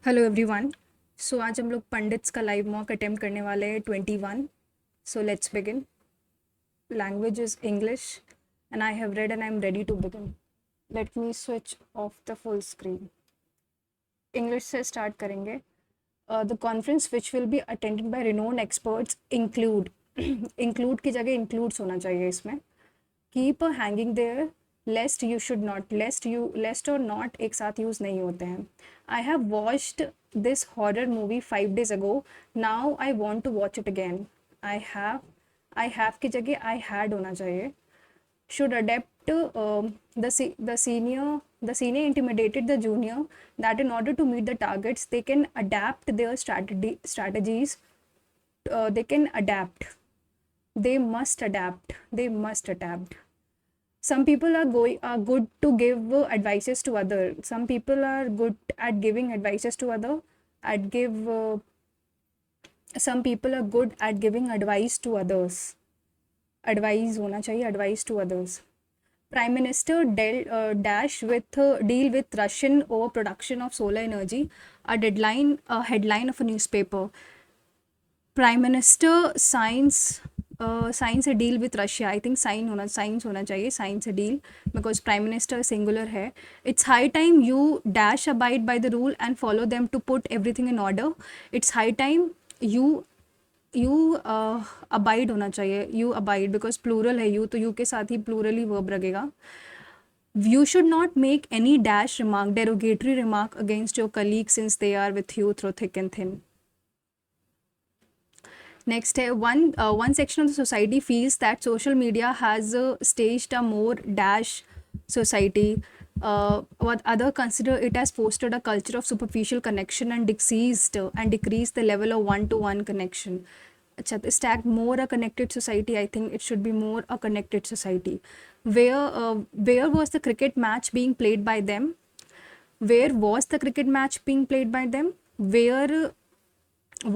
Hello everyone. सो आज हम लोग पंडित्स का लाइव मॉक अटेम्प्ट करने वाले हैं 21। So let's begin. Language is English and I have read and I am ready to begin. Let me switch off the full screen. English से start करेंगे। The conference which will be attended by renowned experts include include की जगह includes होना चाहिए इसमें। Keep hanging there, lest you should not, lest और not एक साथ यूज नहीं होते हैं। I have watched this horror movie 5 days ago, now I want to watch it again. I have की जगह आई हैड होना चाहिए। should adapt the senior intimidated the junior that in order to meet the targets they can adapt their strategies. They can adapt, they must adapt. Some people are good to give advices to other. Some people are good at giving advices to other. At give Some people are good at giving advice to others. Advice होना चाहिए, advice to others. Prime Minister deal with Russian overproduction of solar energy. A headline of a newspaper. Prime Minister signs a deal with Russia. I think signs होना चाहिए, signs a deal, because Prime Minister singular है. It's high time you dash abide by the rule and follow them to put everything in order. It's high time you abide होना चाहिए, you abide, because plural है you, तो you के साथ ही plural ही verb लगेगा. You should not make any derogatory remark against your colleagues since they are with you through thick and thin. Next, one section of the society feels that social media has staged a more dash society. What other consider it has fostered a culture of superficial connection and decreased the level of one-to-one connection. अच्छा, तो stacked more a connected society. I think it should be more a connected society. Where was the cricket match being played by them? Where was the cricket match being played by them? Where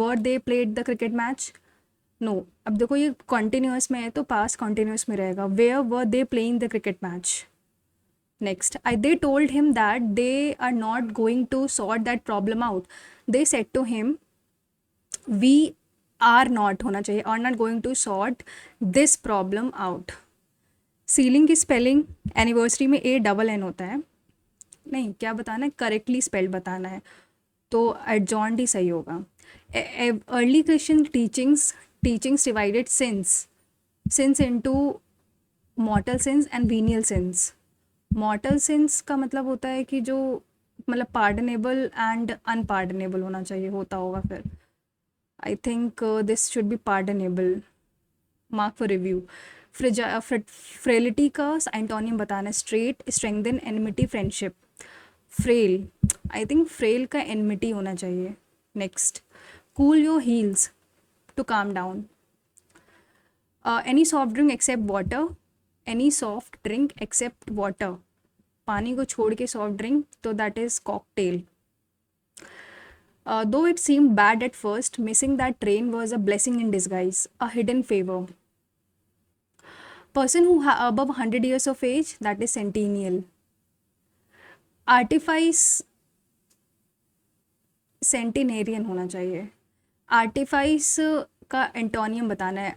were they played the cricket match? No, अब देखो ये continuous में है तो पास continuous में रहेगा. Where were they playing the cricket match. Next, they told him that they are not going to sort that problem out. They said to him, we are not होना चाहिए, are not going to sort this problem out. Ceiling की spelling anniversary में ANN होता है. नहीं, क्या बताना है, करेक्टली स्पेल्ड बताना है, तो एडजॉन्ड ही सही होगा. Early Christian teachings divided sins into mortal sins and venial sins. mortal sins का मतलब होता है कि जो मतलब pardonable and unpardonable होना चाहिए, होता होगा फिर. I think this should be pardonable. Mark for review. Frailty का एंटोनियम बताना है. straight, strengthen, enmity, friendship. frail, I think frail का enmity होना चाहिए. next, cool your heels, to calm down. Any soft drink except water. Any soft drink except water. पानी को छोड़ के soft drink, तो that is cocktail. Though it seemed bad at first, missing that train was a blessing in disguise, a hidden favor. Person who above 100 years of age, that is centennial. Artifice, centenarian होना चाहिए. Artifice का antonym बताना है.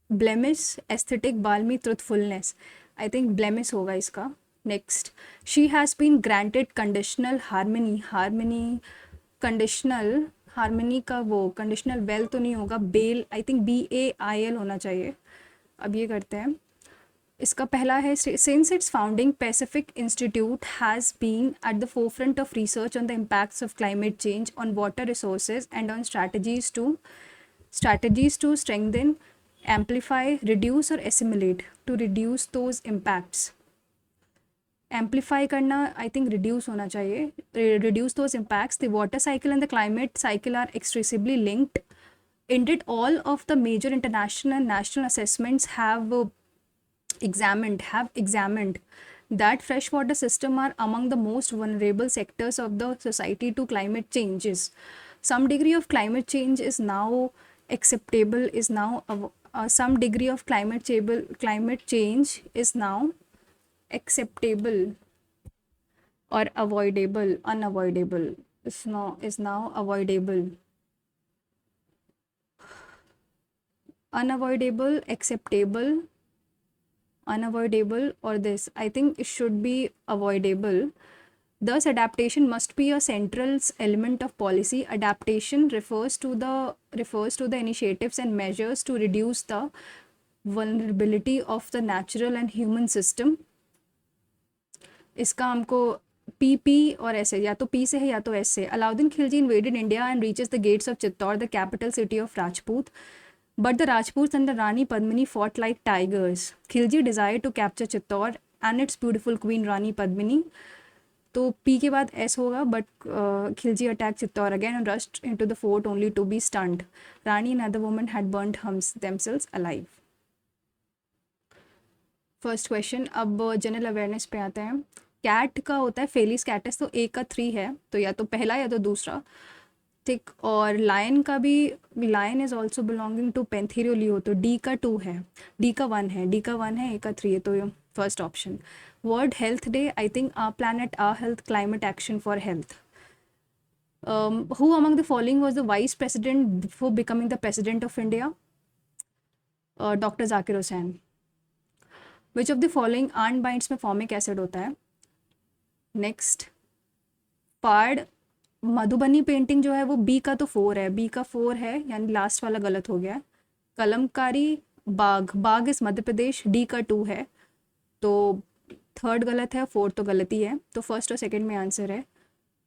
Blemish, aesthetic, balmy, truthfulness. I think blemish होगा इसका. Next, she has been granted conditional harmony. Conditional harmony का वो conditional well तो नहीं होगा, बेल, आई थिंक BAIL होना चाहिए. अब ये करते हैं. इसका पहला है, since its founding Pacific Institute has been at the forefront of research on the impacts of climate change on water resources and on strategies to strengthen, amplify, reduce or assimilate, to reduce those impacts. amplify करना, I think reduce होना चाहिए. reduce those impacts. The water cycle and the climate cycle are extremely linked. Indeed, all of the major international and national assessments have examined that freshwater system are among the most vulnerable sectors of the society to climate changes. Some degree of climate change is now acceptable, is now some degree of climate change is now acceptable or unavoidable. is now avoidable. Unavoidable, acceptable, unavoidable, or this. I think it should be avoidable. Thus, adaptation must be a central element of policy. Adaptation refers to the initiatives and measures to reduce the vulnerability of the natural and human system. इसका हमको P और ऐसे, या तो P से है या तो एस से. Alauddin Khilji invaded India and reaches the gates of Chittor, the capital city of Rajput. But the Rajputs under Rani Padmini fought like tigers. Khilji desired to capture Chittor and its beautiful queen Rani Padmini. तो P के बाद S होगा, but Khilji attacked Chittor again and rushed into the fort only to be stunned. Rani and other women had burnt themselves alive. First question. अब general awareness पे आते हैं. Cat का होता है फेलिस कैटस, तो ए का 3 है, तो या तो पहला या तो दूसरा. ठीक. और लायन का भी, lion is also belonging to panthera leo, तो डी का 2 है, डी का 1 है, डी का 1 है, ए का 3 है, तो first option. World Health Day, I think our planet our health, climate action for health. Who among the following was the vice president before becoming the president of India? Dr. Zakir Hussain. Which of the following aren't binds में formic acid होता है? Next. पार्ड Madhubani painting जो है वो B का तो 4 है, B का 4 है, यानी लास्ट वाला गलत हो गया. कलमकारी बाग, बाग इस मध्य प्रदेश, डी का 2 है, तो थर्ड गलत है, 4 तो गलत ही है, तो फर्स्ट और सेकंड में आंसर है.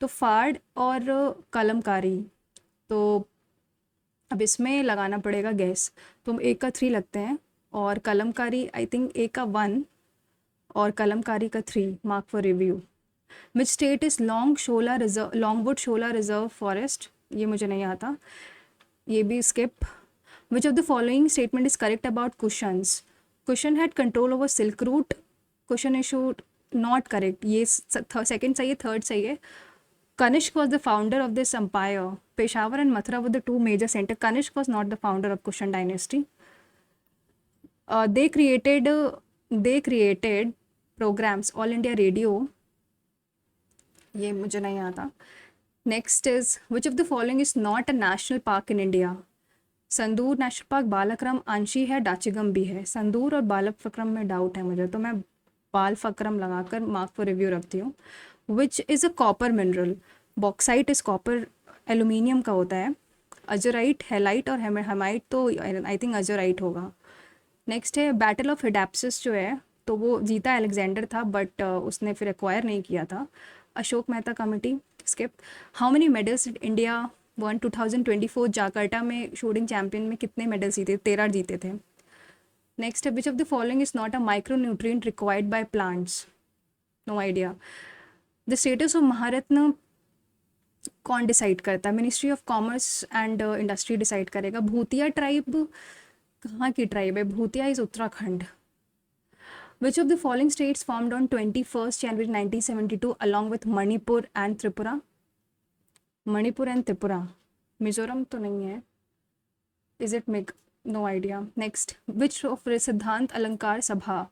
तो फाड़ और कलमकारी, तो अब इसमें लगाना पड़ेगा गैस. तो एक का 3 लगते हैं, और कलमकारी आई थिंक ए का 1 और कलमकारी का 3. Mark for review. Which state is Longwood Shola reserve forest, ये मुझे नहीं आता, ये भी skip. Which of the following statement is correct about cushions? Cushion had control over silk route, cushion issued, not correct. ये सेकेंड सही है, third सही है. Kanishk was the founder of this empire. Peshawar and Mathura were the two major centers. Kanishk was not the founder of Kushan dynasty. They created programs, All India Radio. ये मुझे नहीं आता. Next is, which of the following is not a national park in India? Sandur national park, Balphakram, Anshi है, डाचिगम भी है. संदूर और बालफक्रम में doubt है मुझे, तो मैं बालफक्रम लगाकर मार्क फॉर रिव्यू रखती हूँ. Which is a copper mineral? Bauxite is copper, aluminium का होता है. अजोराइट, हेलाइट और हेमाइट, तो आई थिंक अजोराइट होगा. नेक्स्ट है बैटल ऑफ हिडाप्सिस जो है, तो वो जीता अलेक्जेंडर था, बट उसने फिर एक्वायर नहीं किया था. Ashok Mehta committee, skip. How many medals India one 2024 जाकार्टा में शूटिंग चैंपियन में कितने मेडल्स जीते? 13 जीते थे. नेक्स्ट है, which of the following is not a micro nutrient required by plants? No idea. The status of Maharatna कौन डिसाइड करता है? Ministry of commerce and industry decide करेगा. भूतिया ट्राइब कहाँ की ट्राइब है? Bhutia is Uttarakhand. Which of the following states formed on 21 January 1972 along with Manipur and Tripura? Manipur and Tripura. Mizoram तो नहीं है. Is it MIG? No idea. Next, which of सिद्धांत अलंकार सभा?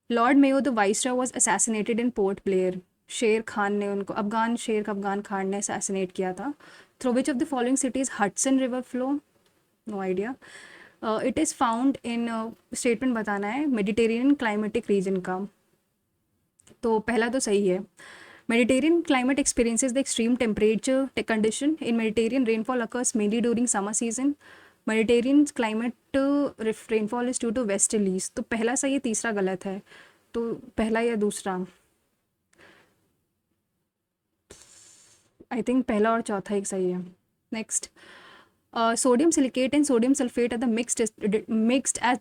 Lord Mayo the viceroy was assassinated in port Blair. शेर खान ने उनको, अफगान खान ने असैसिनेट किया था. Through which of the following cities Hudson River flow? No idea. It is found in, statement बताना है, मेडिटेरियन क्लाइमेटिक रीजन का. तो पहला तो सही है. Mediterranean climate experiences the extreme temperature condition. In Mediterranean, rainfall occurs mainly during summer season. Mediterranean climate rainfall is due to westerlies. तो पहला सही है, तीसरा गलत है. तो पहला या दूसरा? आई थिंक पहला और चौथा एक सही है. Next, sodium silicate and sodium sulfate are the mixed as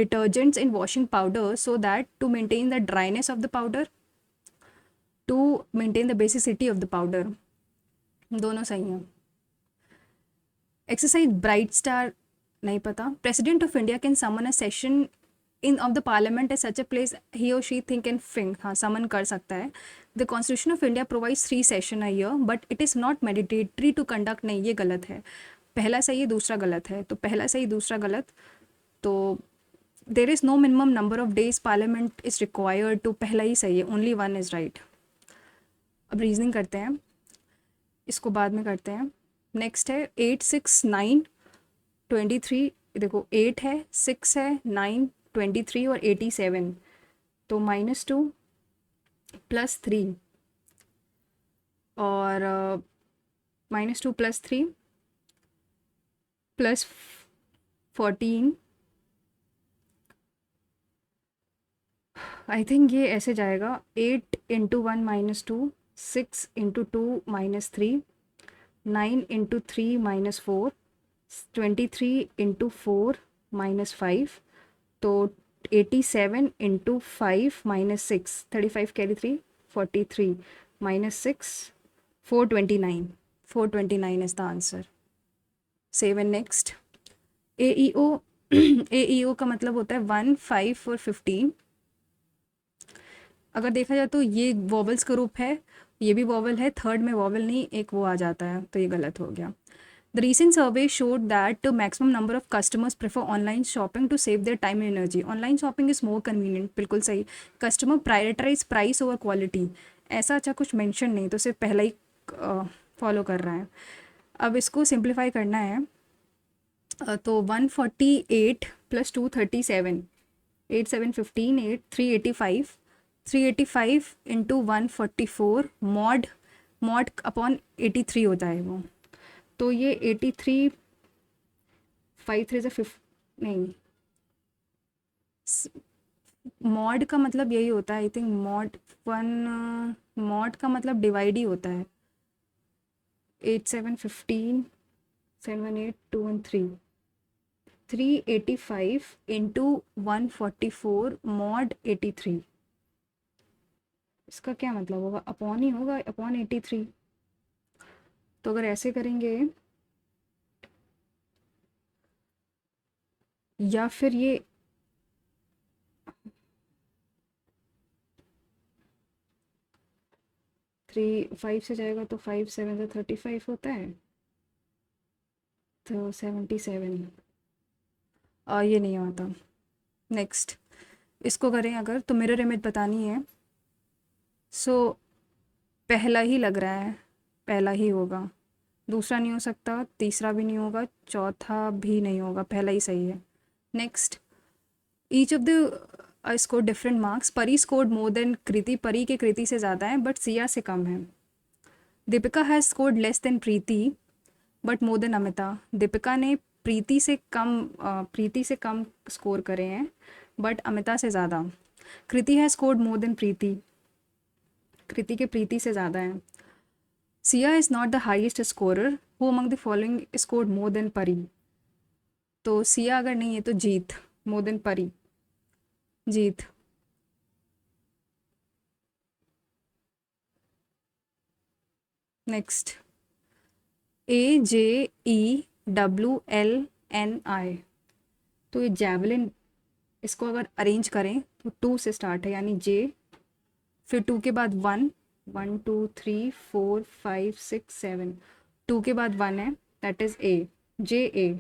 detergents in washing powder so that to maintain the dryness of the powder, to maintain the basicity of the powder. दोनों सही हैं. Exercise bright star नहीं पता. President of India can summon a session in of the parliament as such a place he or she think and think. हाँ, समन कर सकता है. The Constitution of India provides 3 session a year but it is not mandatory to conduct. नहीं, ये गलत है. पहला सही है, दूसरा गलत है. तो पहला सही, दूसरा गलत. तो there is no minimum number of days Parliament is required to, पहला ही सही है, ओनली 1 इज़ राइट. अब रीजनिंग करते हैं. इसको बाद में करते हैं। नेक्स्ट है 8 6 9 23। देखो 8 है, 6 है, 9 23 और 87। तो -2 +3 और -2 +3 +14। आई थिंक ये ऐसे जाएगा 8 इंटू 1 -2, 6 इंटू 2 -3, 9 इंटू 3 -4, 23 इंटू 4 -5। तो 87 into 5 -6, 35 carry 3, 43 -6, 429। 429 is the answer. Save and next. AEO AEO का मतलब होता है 1 5 और 15। अगर देखा जाए तो ये वॉवल्स का ग्रुप है, ये भी वॉवल है, थर्ड में वॉवल नहीं, एक वो आ जाता है, तो ये गलत हो गया। The recent survey showed that maximum number of customers prefer online shopping to save their time and energy. Online shopping is more convenient, बिल्कुल सही। Customer prioritise price over quality, ऐसा अच्छा कुछ मेंशन नहीं, तो सिर्फ पहला ही फॉलो कर रहा है। अब इसको सिंप्लीफाई करना है। तो 148 + 2 37, 8 7 15, 8 385, 385 इंटू 144 मॉड अपॉन 83 होता है वो। तो ये 83, 5 3 से 5 नहीं, मॉड का मतलब यही होता है आई थिंक। मॉड का मतलब डिवाइड ही होता है। 8 7 15, 7 8 2 1 3, 385 इंटू 144 मॉड 83। इसका क्या मतलब होगा? अपॉन ही होगा, अपॉन 83। तो अगर ऐसे करेंगे, या फिर ये 5 से जाएगा तो 5 7 से 35 होता है, तो 77। ये नहीं आता। नेक्स्ट इसको करें अगर, तो मिरर इमेज बतानी है। सो पहला ही लग रहा है, पहला ही होगा, दूसरा नहीं हो सकता, तीसरा भी नहीं होगा, चौथा भी नहीं होगा, पहला ही सही है। Next, each of the score different marks. परी स्कोर्ड मोर देन कृति, परी के कृति से ज़्यादा है बट सिया से कम है। Deepika has scored less than Preeti but more than Amita. Deepika ने प्रीति से कम स्कोर करे हैं बट अमिता से ज़्यादा। कृति हैज़ स्कोर्ड मोर देन प्रीति, कृति के प्रीति से ज़्यादा है। Siya is not the highest scorer, who among the following scored more than परी। तो सिया अगर नहीं है तो जीत, मोर देन परी, जीत। Next, AJEWLNI। तो ये जैवलिन, इसको अगर अरेंज करें तो 2 से स्टार्ट है, यानी जे, फिर 2 के बाद 1, 1 2 3 4 5 6 7, 2 के बाद 1 है, दैट इज़ ए, JA।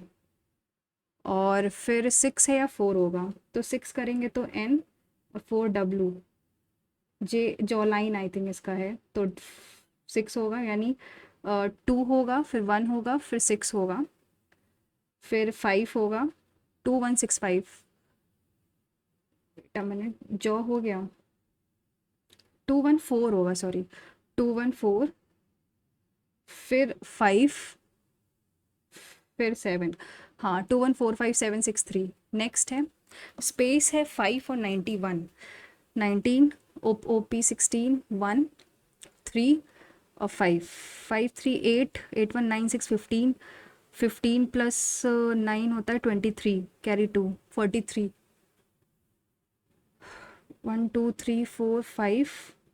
और फिर 6 है या 4 होगा, तो 6 करेंगे तो N और 4 W, J jaw line I think इसका है, तो 6 होगा, यानी 2 होगा, फिर 1 होगा, फिर 6 होगा, फिर 5 होगा, 2 1 6 5। मिनट, जॉ हो गया, 2 1 4 होगा, सॉरी, 2 1 4, फिर 5, फिर 7। हाँ, 2 1 4 5 7 6 3। नेक्स्ट है, स्पेस है 5 और 91, 19 OP 16 1 3 और 5, 5 3 8 8 1 9 6 15, 15 प्लस 9 होता है 23, कैरी 2 43, 1 2 3 4 5,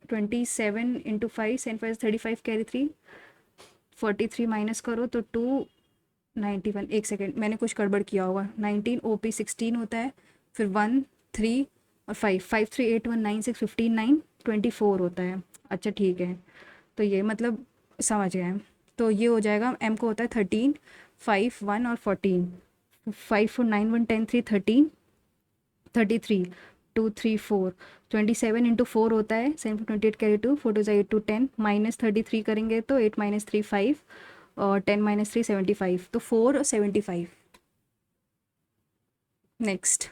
27 इंटू 5 7 5 35, कैरी 3, 43 माइनस करो तो 291। एक सेकेंड, मैंने कुछ गड़बड़ किया होगा। 19 OP 16 होता है, फिर 1 3 और 5, 5 3 8 1 9 6 15 9 24 होता है। अच्छा ठीक है, तो ये मतलब समझ गए। तो ये हो जाएगा, M को होता है 13 5 1 और 14, 5 4 9 1 10 3 13 33, 2 3 4 27 इंटू 4 होता है 7 28 कैरी 2 4 2 8 2 10 -33 करेंगे तो 8 -3 5 और 10 -3 75 तो 4 और 75। नेक्स्ट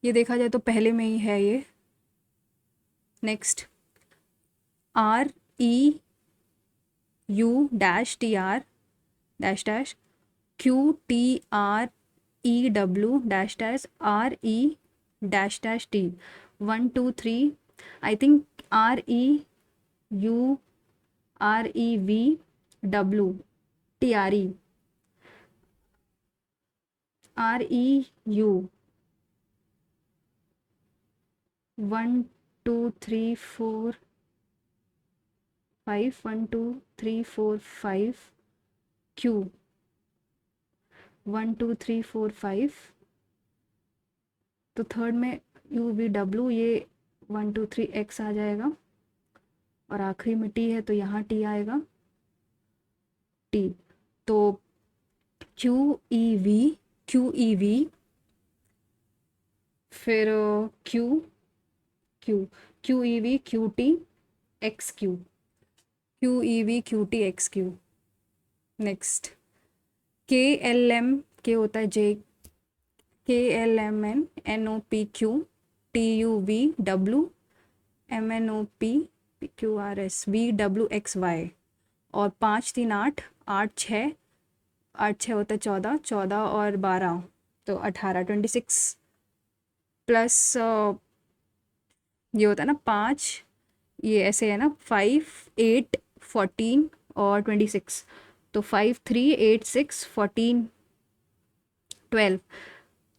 ये देखा जाए तो पहले में ही है ये। Next REU-TR QTREW -RE-T 1 2 3 I think REU 1 2 3 4 5 1 2 3 4 5 Q 1 2 3 4 5 तो थर्ड में UVW ये 1 2 3 X आ जाएगा और आखिरी में T है तो यहाँ T आएगा T। तो QEV फिर QEV QT XQ QEV QT XQ। Next KLM के होता है J KLMN NOPQ TUVW MNOP QRS VWXY और 5 3 8 8 6 8 6 होता है 14 14 और 12 तो 18 26 प्लस ये होता है ना 5 ये ऐसे है ना 5 8 14 और 26 तो 5 3 8 6 14 12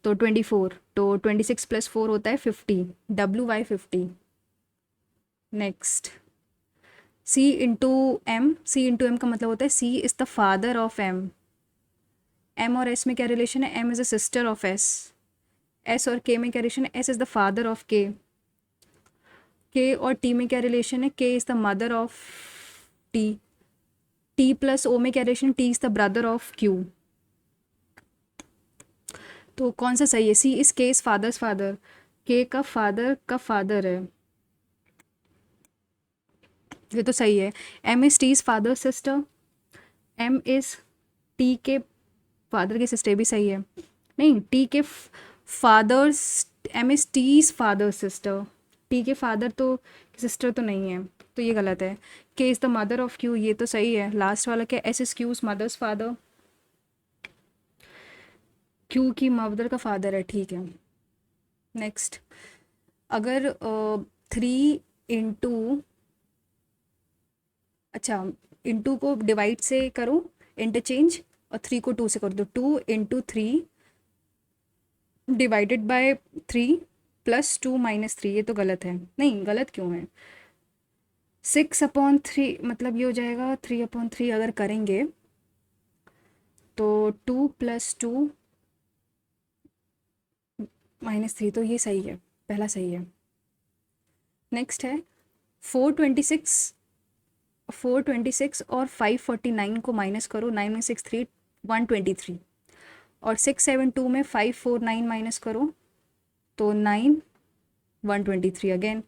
तो 24 तो 26 प्लस 4 होता है 50 WY50। Next C into M का मतलब होता है C is the father of M। M और S में क्या रिलेशन है? M is a sister of S। S और K में क्या रिलेशन है? S is the father of K। K और T में क्या रिलेशन है? K is the mother of T। T plus O में क्या relation? T is the brother of Q। तो कौन सा सही है? C is K is fathers father. K का फादर है, ये तो सही है। M is T's father sister. M is T के फादर की सिस्टर भी सही है। नहीं, T के father's M is T's father sister. T के फादर तो सिस्टर तो नहीं है, तो ये गलत है। K is the mother of Q, ये तो सही है। लास्ट वाला क्या? S is Q's mother's father. Q की मदर का फादर है, ठीक है। नेक्स्ट अगर 3 इंटू अच्छा इंटू को डिवाइड से करो इंटरचेंज और 3 को 2 से कर दो। 2 into 3 divided by 3 plus 2 minus 3, ये तो गलत है। नहीं, गलत क्यों है? 6/3 मतलब ये हो जाएगा 3/3 अगर करेंगे तो 2 प्लस 2 माइनस 3, तो ये सही है, पहला सही है। नेक्स्ट है 426 और 549 को माइनस करो। 9 में 6 3 123 और 672 में 549 माइनस करो तो 9 123 अगेन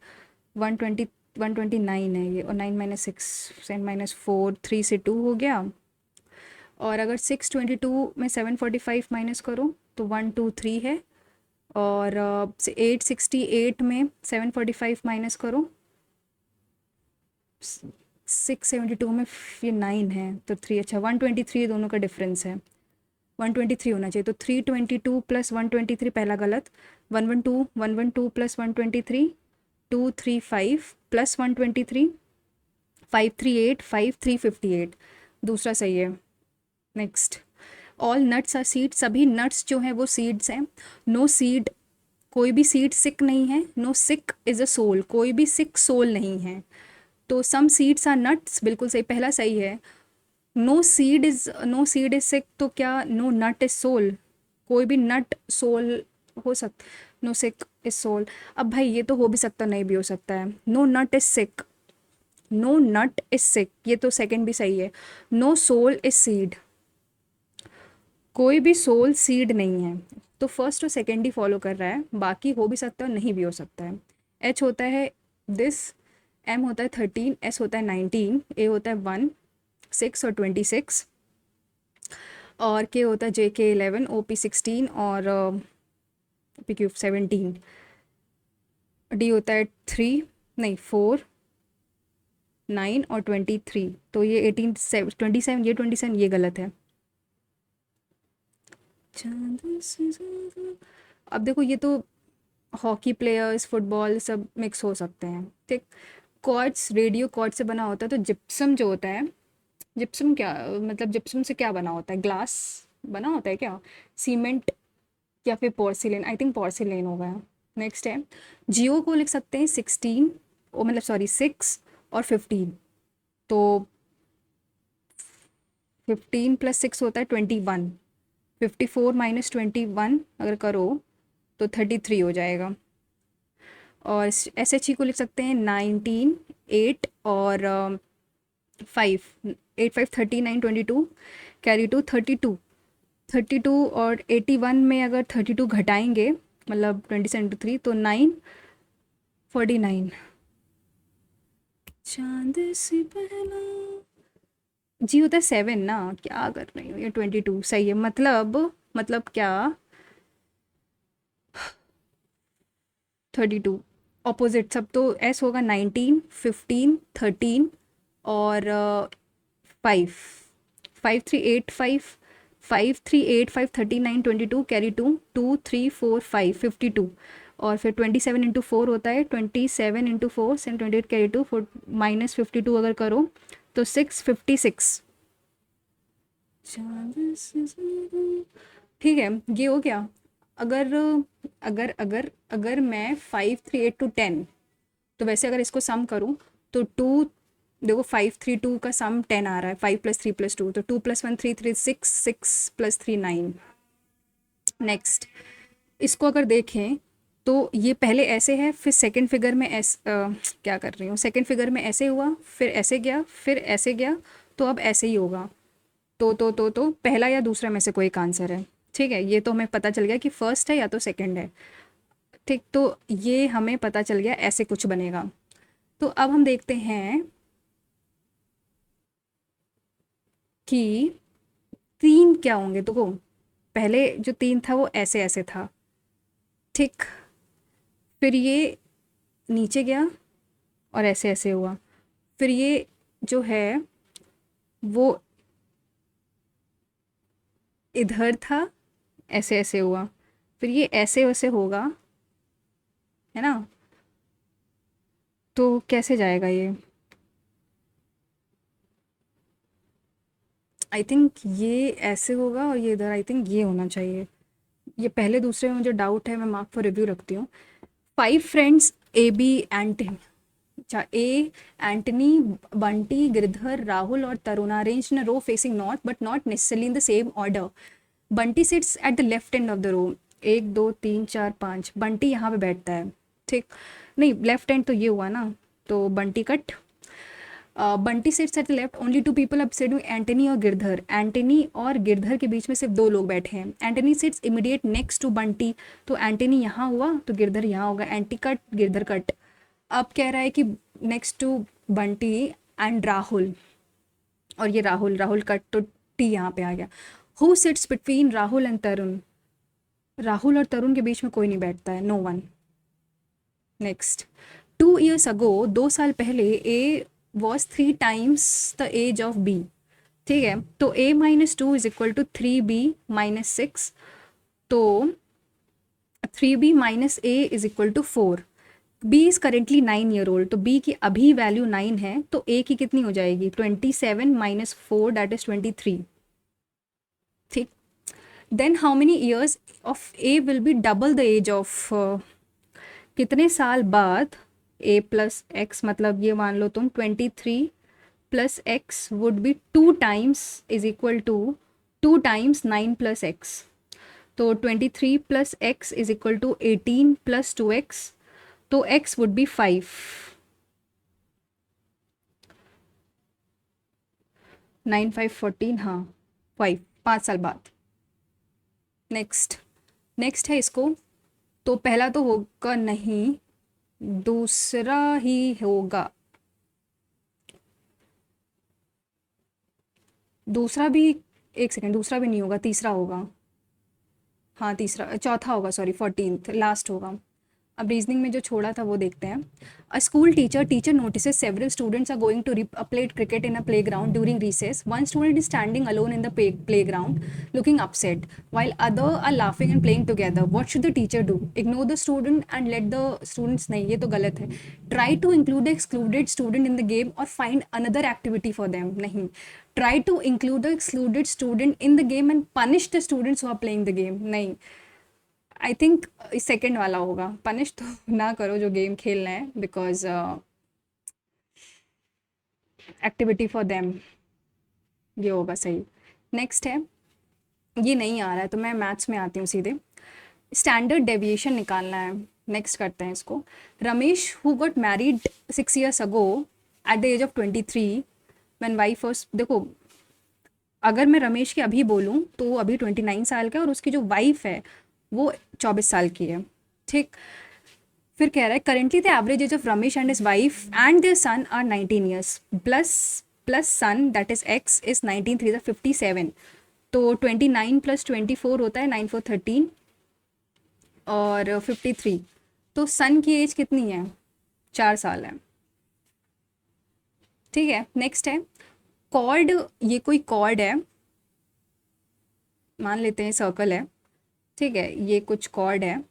129 है ये, और 9 माइनस 6 7 माइनस 4 3 से 2 हो गया। और अगर 622 में 745 माइनस करो तो 123 है। और 868 में 745 माइनस करो 672 में ये 9 है तो 3, अच्छा 123 दोनों का डिफरेंस है, 123 होना चाहिए। तो 322 प्लस 123 पहला गलत। 112 प्लस 123 235 प्लस 123 538 5358 दूसरा सही है। Next all nuts are seed, सभी नट्स जो हैं वो सीड्स हैं। नो सीड, कोई भी सीड सिक नहीं है। No sick is a soul, कोई भी सिक सोल नहीं है। तो सम सीड्स आर नट्स, बिल्कुल सही, पहला सही है। नो सीड इज सिक, तो क्या नो नट इज सोल? कोई भी नट सोल हो सकता, नो सिक इज सोल। अब भाई ये तो हो भी सकता, नहीं भी हो सकता है। No nut is sick, no nut is sick, ये तो सेकंड भी सही है। नो सोल इज सीड, कोई भी सोल सीड नहीं है। तो फर्स्ट और सेकेंड ही फॉलो कर रहा है, बाकी हो भी सकता है और नहीं भी हो सकता है। एच होता है दिस, एम होता है 13, एस होता है 19, ए होता है 1, 6 और 26, और के होता है जे के 11, ओ पी 16 और पी क्यू 17, डी होता है 3, नहीं 4, 9 और 23। तो ये 18, 27, ये 27, ये गलत है। अब देखो ये तो हॉकी प्लेयर्स, फुटबॉल सब मिक्स हो सकते हैं, ठीक। कॉर्ड्स रेडियो कॉर्ड से बना होता है, तो जिप्सम जो होता है, जिप्सम क्या मतलब, जिप्सम से क्या बना होता है, ग्लास बना होता है क्या, सीमेंट या फिर पोर्सिलेन, आई थिंक पोर्सिलेन होगा। नेक्स्ट है जियो को लिख सकते हैं 16, ओ मतलब सॉरी 6 और 15, तो 15 प्लस 6 होता है 21, 54 माइनस 21 अगर करो तो 33 हो जाएगा। और एस एच ई को लिख सकते हैं 19, 8 और 5, 8 5 39, 22, कैरी टू 32, 32 और 81 में अगर 32 घटाएंगे मतलब 27 तो 9, 49। चांद से पहला जी होता है 7 ना, क्या कर रही हूँ, ये 22 सही है, मतलब क्या 32 ऑपोजिट सब, तो एस होगा 19, 15, 13 और 5, 5 3 8 5, 5 3 8 5 39 22, कैरी 2 2 3 4 5 52, और फिर 27 इंटू 4 होता है 27 इंटू 4 सेवन 28, कैरी 2 4 माइनस 52 अगर करो तो 656। ठीक है, ये हो गया। अगर अगर अगर अगर मैं 5 3 8 to 10, तो वैसे अगर इसको सम करूँ तो 2, देखो 5 3 2 का सम 10 आ रहा है, 5 + 3 + 2, तो 2 + 1 3 3 6, 6 + 3 9। नेक्स्ट इसको अगर देखें तो ये पहले ऐसे है, फिर सेकंड फिगर में क्या कर रही हूँ, सेकंड फिगर में ऐसे हुआ, फिर ऐसे गया, फिर ऐसे गया, तो अब ऐसे ही होगा। तो पहला या दूसरा में से कोई एक आंसर है, ठीक है। ये तो हमें पता चल गया कि फर्स्ट है या तो सेकंड है, ठीक। तो ये हमें पता चल गया ऐसे कुछ बनेगा। तो अब हम देखते हैं कि तीन क्या होंगे, तो पहले जो तीन था वो ऐसे ऐसे था, ठीक। फिर ये नीचे गया और ऐसे ऐसे हुआ, फिर ये जो है वो इधर था, ऐसे ऐसे हुआ, फिर ये ऐसे वैसे होगा, है ना। तो कैसे जाएगा ये, आई थिंक ये ऐसे होगा और ये इधर, आई थिंक ये होना चाहिए। ये पहले दूसरे में मुझे डाउट है, मैं मार्क फॉर रिव्यू रखती हूँ। 5 फ्रेंड्स ए बी एंटनी, अच्छा ए एंटनी, बंटी, गिरधर, राहुल और Tarun arranged in a row facing north but not necessarily in the same order. Bunty sits at the left end of the row, 1 2 3 4 5, Bunty यहाँ पे बैठता है, ठीक। नहीं लेफ्ट एंड तो ये हुआ ना, तो Bunty cut. Bunty sits at the left, only 2 people अब सिटिंग, एंटनी और गिरधर, एंटनी और गिरधर के बीच में सिर्फ 2 लोग बैठे हैं। Antony sits immediate next to Bunty, तो एंटनी यहाँ हुआ तो गिरधर यहाँ होगा, एंटी कट गिरधर कट। अब कह रहा है कि next to Bunty and Rahul, और ये राहुल, राहुल कट, तो टी यहाँ पे आ गया। Who sits between Rahul and Tarun, Rahul और तरुण के बीच में कोई नहीं बैठता है, no one. Next 2 years ago, 2 साल पहले A was 3 times the age of B, ठीक है। तो a - 2 is equal to 3b - 6, तो 3b - a is equal to 4। b is currently 9 year old, तो b की अभी वैल्यू 9 है, तो a की कितनी हो जाएगी, 27 - 4 दैट इज 23, ठीक। Then how many years of a will be double the age of, कितने साल बाद a प्लस एक्स, मतलब ये मान लो तुम 23 plus x would be 2 times is equal to 2 times 9 plus x, तो 23 plus x is equal to 18 plus 2x, तो x वुड बी 5, 9 5 14, हाँ 5, 5 साल बाद। नेक्स्ट नेक्स्ट है इसको, तो पहला तो होगा नहीं, दूसरा ही होगा, दूसरा भी, एक सेकेंड, दूसरा भी नहीं होगा, तीसरा होगा, हाँ तीसरा, चौथा होगा, सॉरी 14th लास्ट होगा। अब रीजनिंग में जो छोड़ा था वो देखते हैं। A school teacher notices several students are going to play cricket in a playground during recess. One student is standing alone in the playground looking upset while other are laughing and playing together. What should the teacher do? Ignore the student and let the students, नहीं ये तो गलत है। Try to include the excluded student in the game or find another activity for them, नहीं। Try to include the excluded student in the game and punish the students who are playing the game, नहीं। I think second वाला होगा, punish तो ना करो जो game खेलना है, बिकॉज एक्टिविटी फॉर देम, ये होगा सही। नेक्स्ट है, ये नहीं आ रहा है तो मैं मैथ्स में आती हूँ सीधे। स्टैंडर्ड डेविएशन निकालना है। नेक्स्ट करते हैं इसको। Ramesh who got married 6 years ago at the age of 23 when wife first, देखो अगर मैं रमेश की अभी बोलूँ तो वो अभी 29 साल का है और उसकी जो वाइफ है वो 24 साल की है, ठीक। फिर कह रहा है currently the average age of Ramesh and his wife and their son are 19 years, plus plus son that is x is 19 3 57, तो 29 + 24 होता है 9 4 13 और 53, तो सन की एज कितनी है, 4 साल है, ठीक है। नेक्स्ट है कॉर्ड, ये कोई कॉर्ड है, मान लेते हैं सर्कल है, ठीक है, ये कुछ कॉर्ड है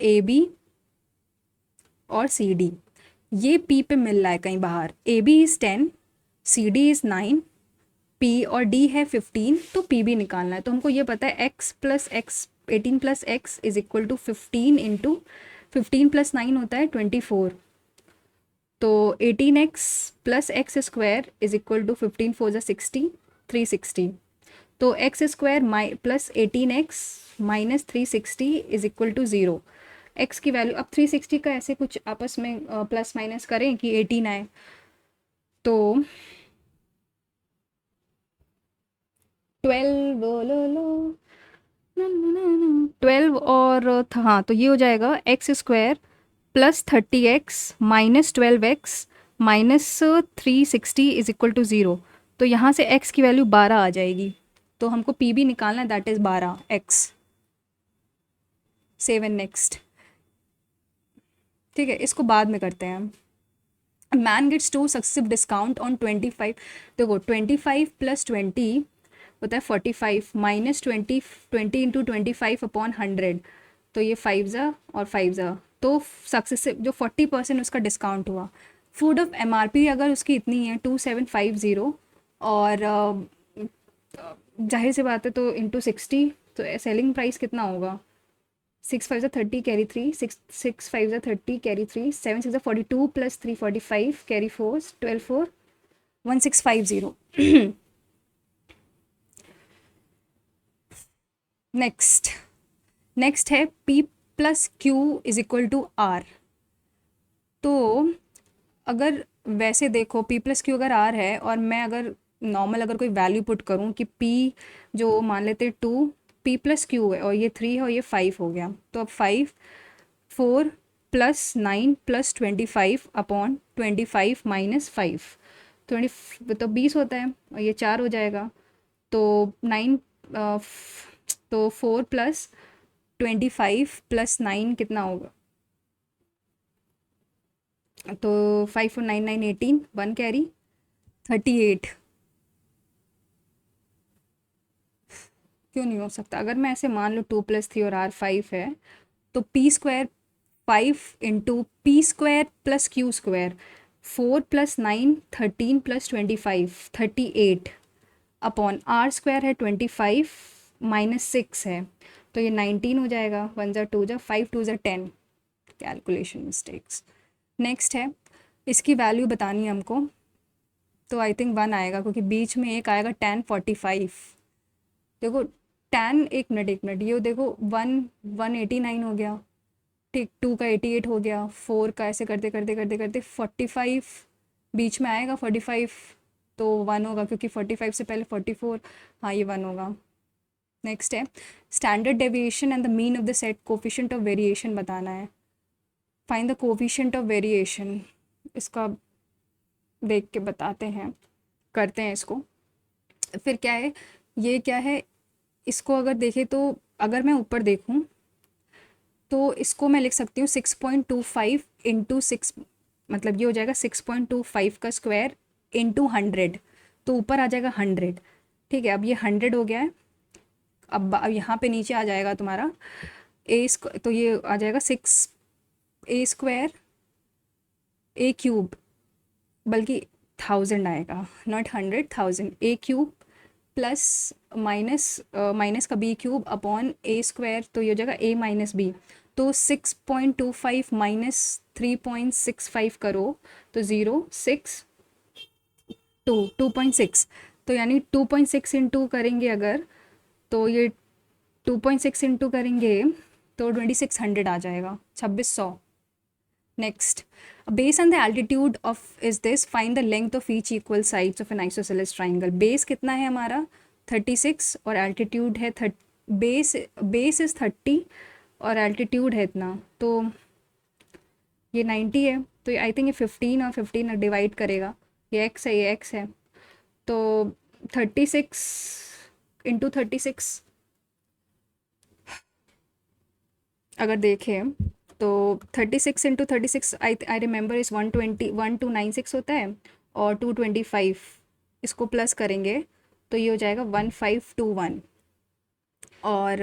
ए बी और सी डी, ये पी पे मिल रहा है कहीं बाहर, A B is 10, C D is 9, P और डी है 15, तो पी भी निकालना है। तो हमको ये पता है x + x 18 + x is equal to 15 into 15 + 9 होता है 24, तो 18x + x² is equal to 15 4 = 60 360, तो x² + 18x - 360 is equal to 0। x की वैल्यू, अब 360 का ऐसे कुछ आपस में प्लस माइनस करें कि 18 आए, तो 12 लो लो 12 और हाँ, तो ये हो जाएगा x² + 30x - 12x - 360 is equal to 0, तो यहाँ से x की वैल्यू 12 आ जाएगी, तो हमको पी भी निकालना है, दैट इज़ 12x। 7 नेक्स्ट, ठीक है, इसको बाद में करते हैं। Man gets 2 successive discount on 25, देखो 25 + 20 होता है 45 - 20 20 इंटू 25 अपॉन 100, तो ये 5 ज़ा और 5 ज़ा, तो सक्सेसिव जो 40% उसका डिस्काउंट हुआ। फूड ऑफ एमआरपी अगर उसकी इतनी है 2750, और जाहिर सी बात है तो इंटू 60, तो सेलिंग प्राइस कितना होगा, 6 5 30 कैरी 3 6 5 30 कैरी 3 7 6 42 + 3 45 कैरी 4 12 4 1650। नेक्स्ट है P + Q is equal to R, तो अगर वैसे देखो P + Q अगर R है और मैं अगर नॉर्मल अगर कोई वैल्यू पुट करूँ कि P जो मान लेते 2 P + Q है और ये 3 है और ये 5 हो गया, तो अब 5 4 + 9 + 25 अपॉन 25 - 5, 20 तो 20 होता है और ये 4 हो जाएगा, तो 9 तो 4 + 25 + 9 कितना होगा, तो 5 4 9 9 18 1 कैरी 38, क्यों नहीं हो सकता। अगर मैं ऐसे मान लूँ 2 + 3 और R 5 है, तो P² 5 into P² + Q² 4 + 9 13 + 25 38 upon R² है 25 - 6 है, तो ये 19 हो जाएगा, 1 ज़ा 2 ज़ा 5 2 ज़ा 10, कैलकुलेशन मिस्टेक्स। नेक्स्ट है, इसकी वैल्यू बतानी है हमको, तो आई थिंक 1 आएगा क्योंकि बीच में एक आएगा tan 45, देखो tan, एक मिनट ये देखो 189 हो गया, ठीक, 2 का 88 हो गया, 4 का ऐसे करते करते करते करते 45 बीच में आएगा 45, तो 1 होगा क्योंकि 45 से पहले 44, हाँ ये 1 होगा। नेक्स्ट है standard deviation and the mean of the set coefficient of variation बताना है. Find the coefficient of variation. इसका देख के बताते हैं, करते हैं इसको. फिर क्या है, ये क्या है, इसको अगर देखें तो अगर मैं ऊपर देखूं तो इसको मैं लिख सकती हूँ 6.25 इंटू सिक्स, मतलब ये हो जाएगा 6.25 का स्क्वायर इंटू 100. तो ऊपर आ जाएगा 100. ठीक है, अब ये 100 हो गया है. अब यहाँ पे नीचे आ जाएगा तुम्हारा तो ये आ जाएगा 6 a² a³ बल्कि 1000 आएगा, नॉट 100, 1000 a³ प्लस माइनस का b³ अपॉन a². तो ये हो जाएगा a माइनस b. तो 6.25 माइनस 3.65 करो तो 2.6. तो यानी 2.6 इंटू करेंगे अगर, तो ये 2.6 इंटू करेंगे तो 2600 आ जाएगा, 2600. Next, base on the altitude of is this find the length of each equal sides of N isosceles triangle. Base कितना है हमारा 36 और एल्टीट्यूड है बेस इज 30 और एल्टीट्यूड है इतना, तो ये 90 है. तो आई थिंक ये 15 और 15 डिवाइड करेगा. ये x है, ये x है. तो 36 इंटू 36 अगर देखें तो 36 इंटू 36 आई रिमेंबर इस 1296 होता है और 225 इसको प्लस करेंगे तो ये हो जाएगा 1521. और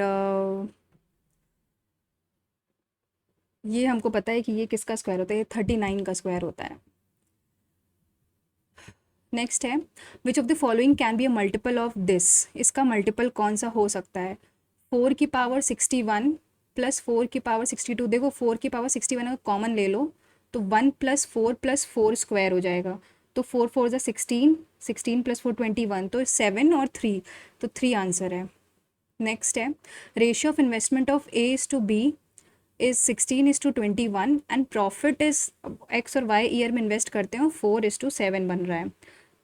ये हमको पता है कि ये किसका स्क्वायर होता है, ये 39 का स्क्वायर होता है. नेक्स्ट है which of the following can be a multiple of this. इसका मल्टीपल कौन सा हो सकता है. 4 की पावर 61 प्लस 4 की पावर 62. देखो 4 की पावर 61 अगर कॉमन ले लो तो 1 प्लस 4 स्क्वायर हो जाएगा. तो 4 4 ज़ा 16, 16 प्लस 4 21, तो 7 और 3, तो 3 आंसर है. नेक्स्ट है ratio of investment of A is to B is 16:21 and profit is X और Y ईयर में इन्वेस्ट करते हो 4:7 बन रहा है.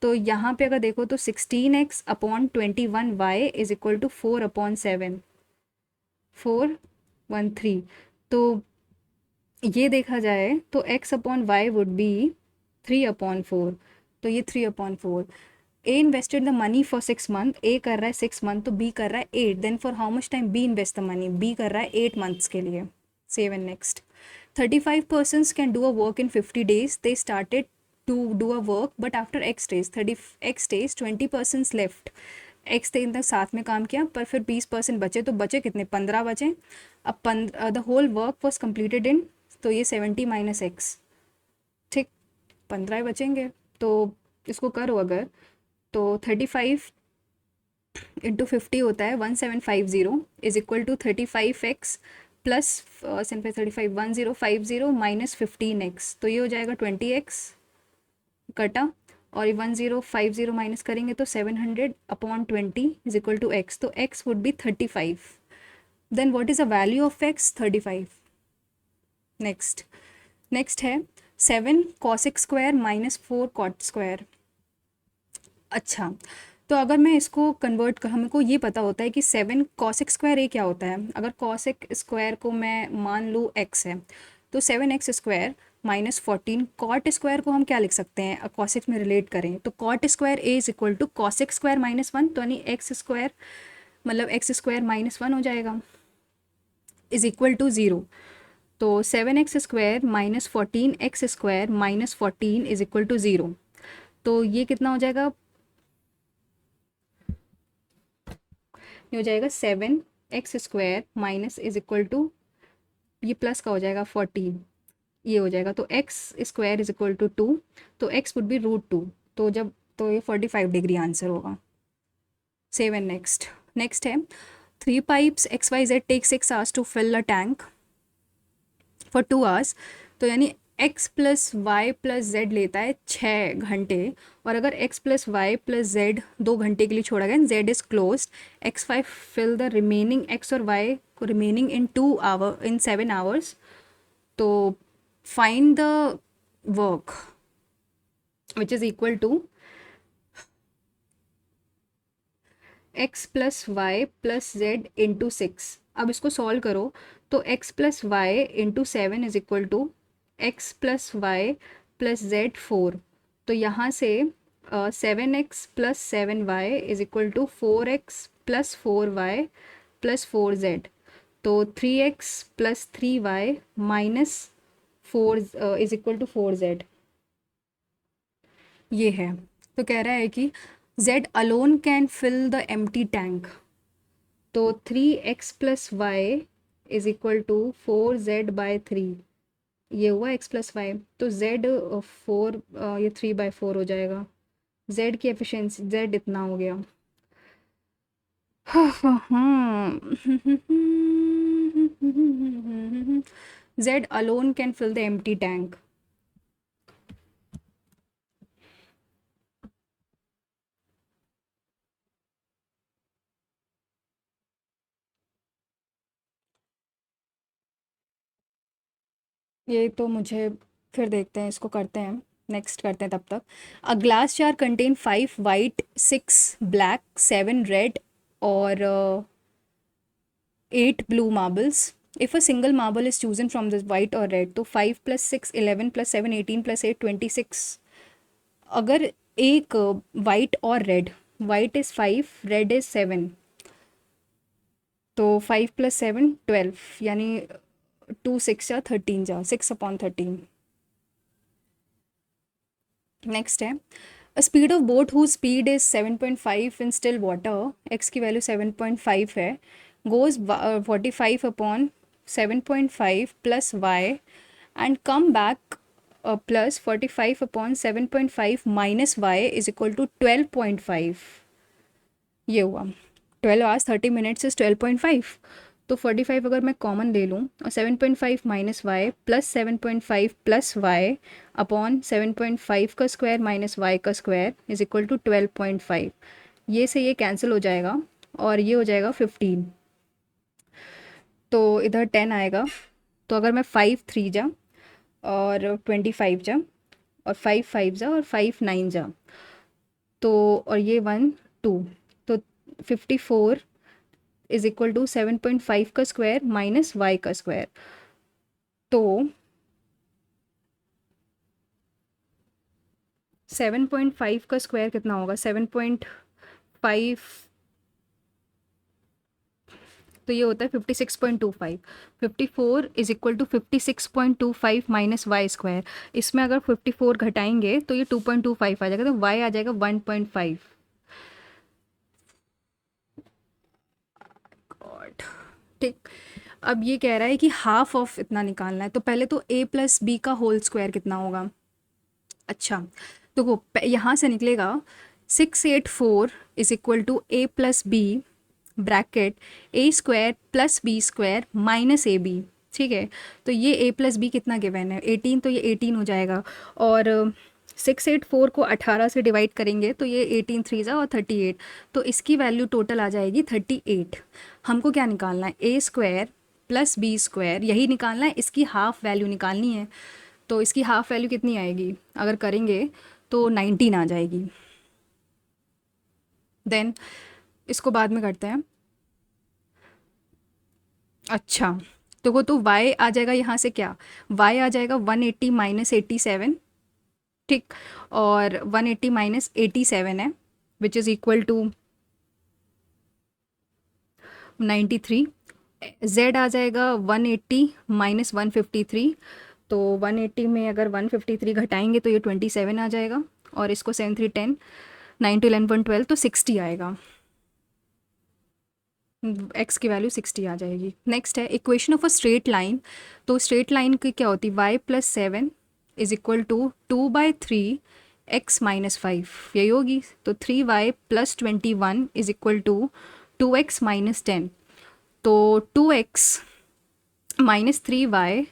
तो यहाँ पे अगर देखो तो 16x upon 21y is equal to 4/7, 413. तो ये देखा जाए तो x upon why would be 3/4. तो ये 3/4. A invested the money for 6 month, A कर रहा है 6 month, तो B कर रहा है 8. Then for how much time B invest the money, B कर रहा है 8 months के लिए. Save and next. 35 persons can do a work in 50 days. They started to do a work but after X days 20 persons left. X दिन तक साथ में काम किया पर फिर 20% बचे, तो बचे कितने, 15 बचे. अब the whole work was completed in, तो ये 70 माइनस एक्स. ठीक, 15 बचेंगे. तो इसको करो अगर, तो 35 इंटू 50 होता है 1750 is equal to 35x plus 35 1050 minus 15x. तो ये हो जाएगा 20x कटा, और ये 1050 माइनस करेंगे तो 700/20 इज इक्वल टू x. तो x would be 35. Then what is the value of x, 35. Next है 7 cosec square minus 4 cot square. अच्छा, तो अगर मैं इसको कन्वर्ट कर, हमको ये पता होता है कि 7 cosec स्क्वायर ये क्या होता है. अगर cosec स्क्वायर को मैं मान लूँ x है, तो 7x square minus 14. Cot square को हम क्या लिख सकते हैं, कॉसेक में रिलेट करें तो cot square a is equal to cosec square minus 1. तो यानी एक्स स्क्वायर मतलब एक्स स्क्वायर माइनस 1 हो जाएगा इज इक्वल टू 0. तो 7x square minus 14x square minus 14 is equal to 0. तो ये कितना हो जाएगा, ये हो जाएगा 7x square minus is equal to, ये प्लस का हो जाएगा 14, ये हो जाएगा. तो x square is equal to 2, तो x वुड बी √2. तो ये 45 डिग्री आंसर होगा. सेव एंड नेक्स्ट है 3 pipes XYZ take 6 hours to fill a tank for 2 hours. तो यानी x plus y plus z लेता है 6 घंटे, और अगर x plus y plus z 2 घंटे के लिए छोड़ा गया, z is close, x5 fill the remaining x और y को रिमेनिंग इन 7 hours. तो find the work which is equal to, x plus y plus z into 6। अब इसको सॉल्व करो तो x plus y into 7 is equal to x plus y plus z 4। तो यहाँ से 7x plus 7y is equal to 4x plus 4y plus 4z। तो 3x plus 3y minus 4 is equal to 4z। ये है। तो कह रहा है कि z alone can fill the empty tank. तो 3x plus y is equal to 4z/3। ये हुआ x प्लस वाई। तो z 4, ये 3/4 हो जाएगा। z की एफिशिएंसी z इतना हो गया। z alone can fill the empty tank। ये तो मुझे फिर देखते हैं, इसको करते हैं, नेक्स्ट करते हैं तब तक। A glass jar contain 5 white, 6 black, 7 red और 8 blue marbles। If a single marble is chosen from the white or red, तो 5 plus 6 11 plus 7 18 plus 8 26। अगर एक वाइट और red, white is 5 red is 7, तो 5 प्लस 7 12, यानी 2 6 जा 13 जा 6/13। नेक्स्ट है a speed of boat who speed is 7.5 in still water, x की वैल्यू 7.5 है, goes 45/7.5 plus y and come back plus 45/7.5 minus y is equal to 12.5। ये हुआ 12 hours 30 minutes is 12.5। तो 45 अगर मैं कॉमन ले लूँ और 7.5 minus y plus 7.5 plus y upon 7.5 का स्क्वायर माइनस वाई का स्क्वायर इज इक्वल टू 12.5। ये से ये कैंसिल हो जाएगा और ये हो जाएगा 15। तो इधर 10 आएगा। तो अगर मैं 5 3 जा और 25 जा और 5 5 जा और 5 9 जा, तो और ये 1 2, तो 54 इज इक्वल टू 7.5 का स्क्वायर माइनस वाई का स्क्वायर। तो 7.5 का स्क्वायर कितना होगा? 7.5, तो ये होता है 56.25। 54 is equal to 56.25 minus y square. इसमें अगर 54 घटाएंगे तो ये 2.25 आ जाएगा, तो वाई आ जाएगा 1.5। गॉड। ठीक। अब ये कह रहा है कि हाफ ऑफ इतना निकालना है, तो पहले तो a प्लस बी का होल स्क्वायर कितना होगा? अच्छा, तो वो यहाँ से निकलेगा 684 is equal to a plus b bracket a square plus b square minus a b. ठीक है, तो ये a प्लस बी कितना गिवन है? 18, तो ये 18 हो जाएगा। और 684 को 18 से डिवाइड करेंगे तो ये 18 3 जा और 38, तो इसकी वैल्यू टोटल आ जाएगी 38। हमको क्या निकालना है? ए स्क्वायर प्लस बी स्क्वायर, यही निकालना है, इसकी हाफ वैल्यू निकालनी है। तो इसकी हाफ वैल्यू कितनी आएगी अगर करेंगे? तो 19 आ जाएगी। देन इसको बाद में करते हैं। अच्छा, तो वो तो y आ जाएगा यहाँ से, क्या y आ जाएगा 180 माइनस 87। ठीक, और 180 माइनस 87 है which is equal to 93। z आ जाएगा 180 माइनस 153। तो 180 में अगर 153 घटाएंगे तो ये 27 आ जाएगा, और इसको 7 3 10, 9 to 11.12, तो 60 आएगा। x की वैल्यू 60 आ जाएगी। नेक्स्ट है equation of a straight line. तो स्ट्रेट लाइन की क्या होती है? y plus 7 is equal to 2/3 x minus 5, यही होगी। तो 3y plus 21 is equal to 2x minus 10। तो 2x minus 3y,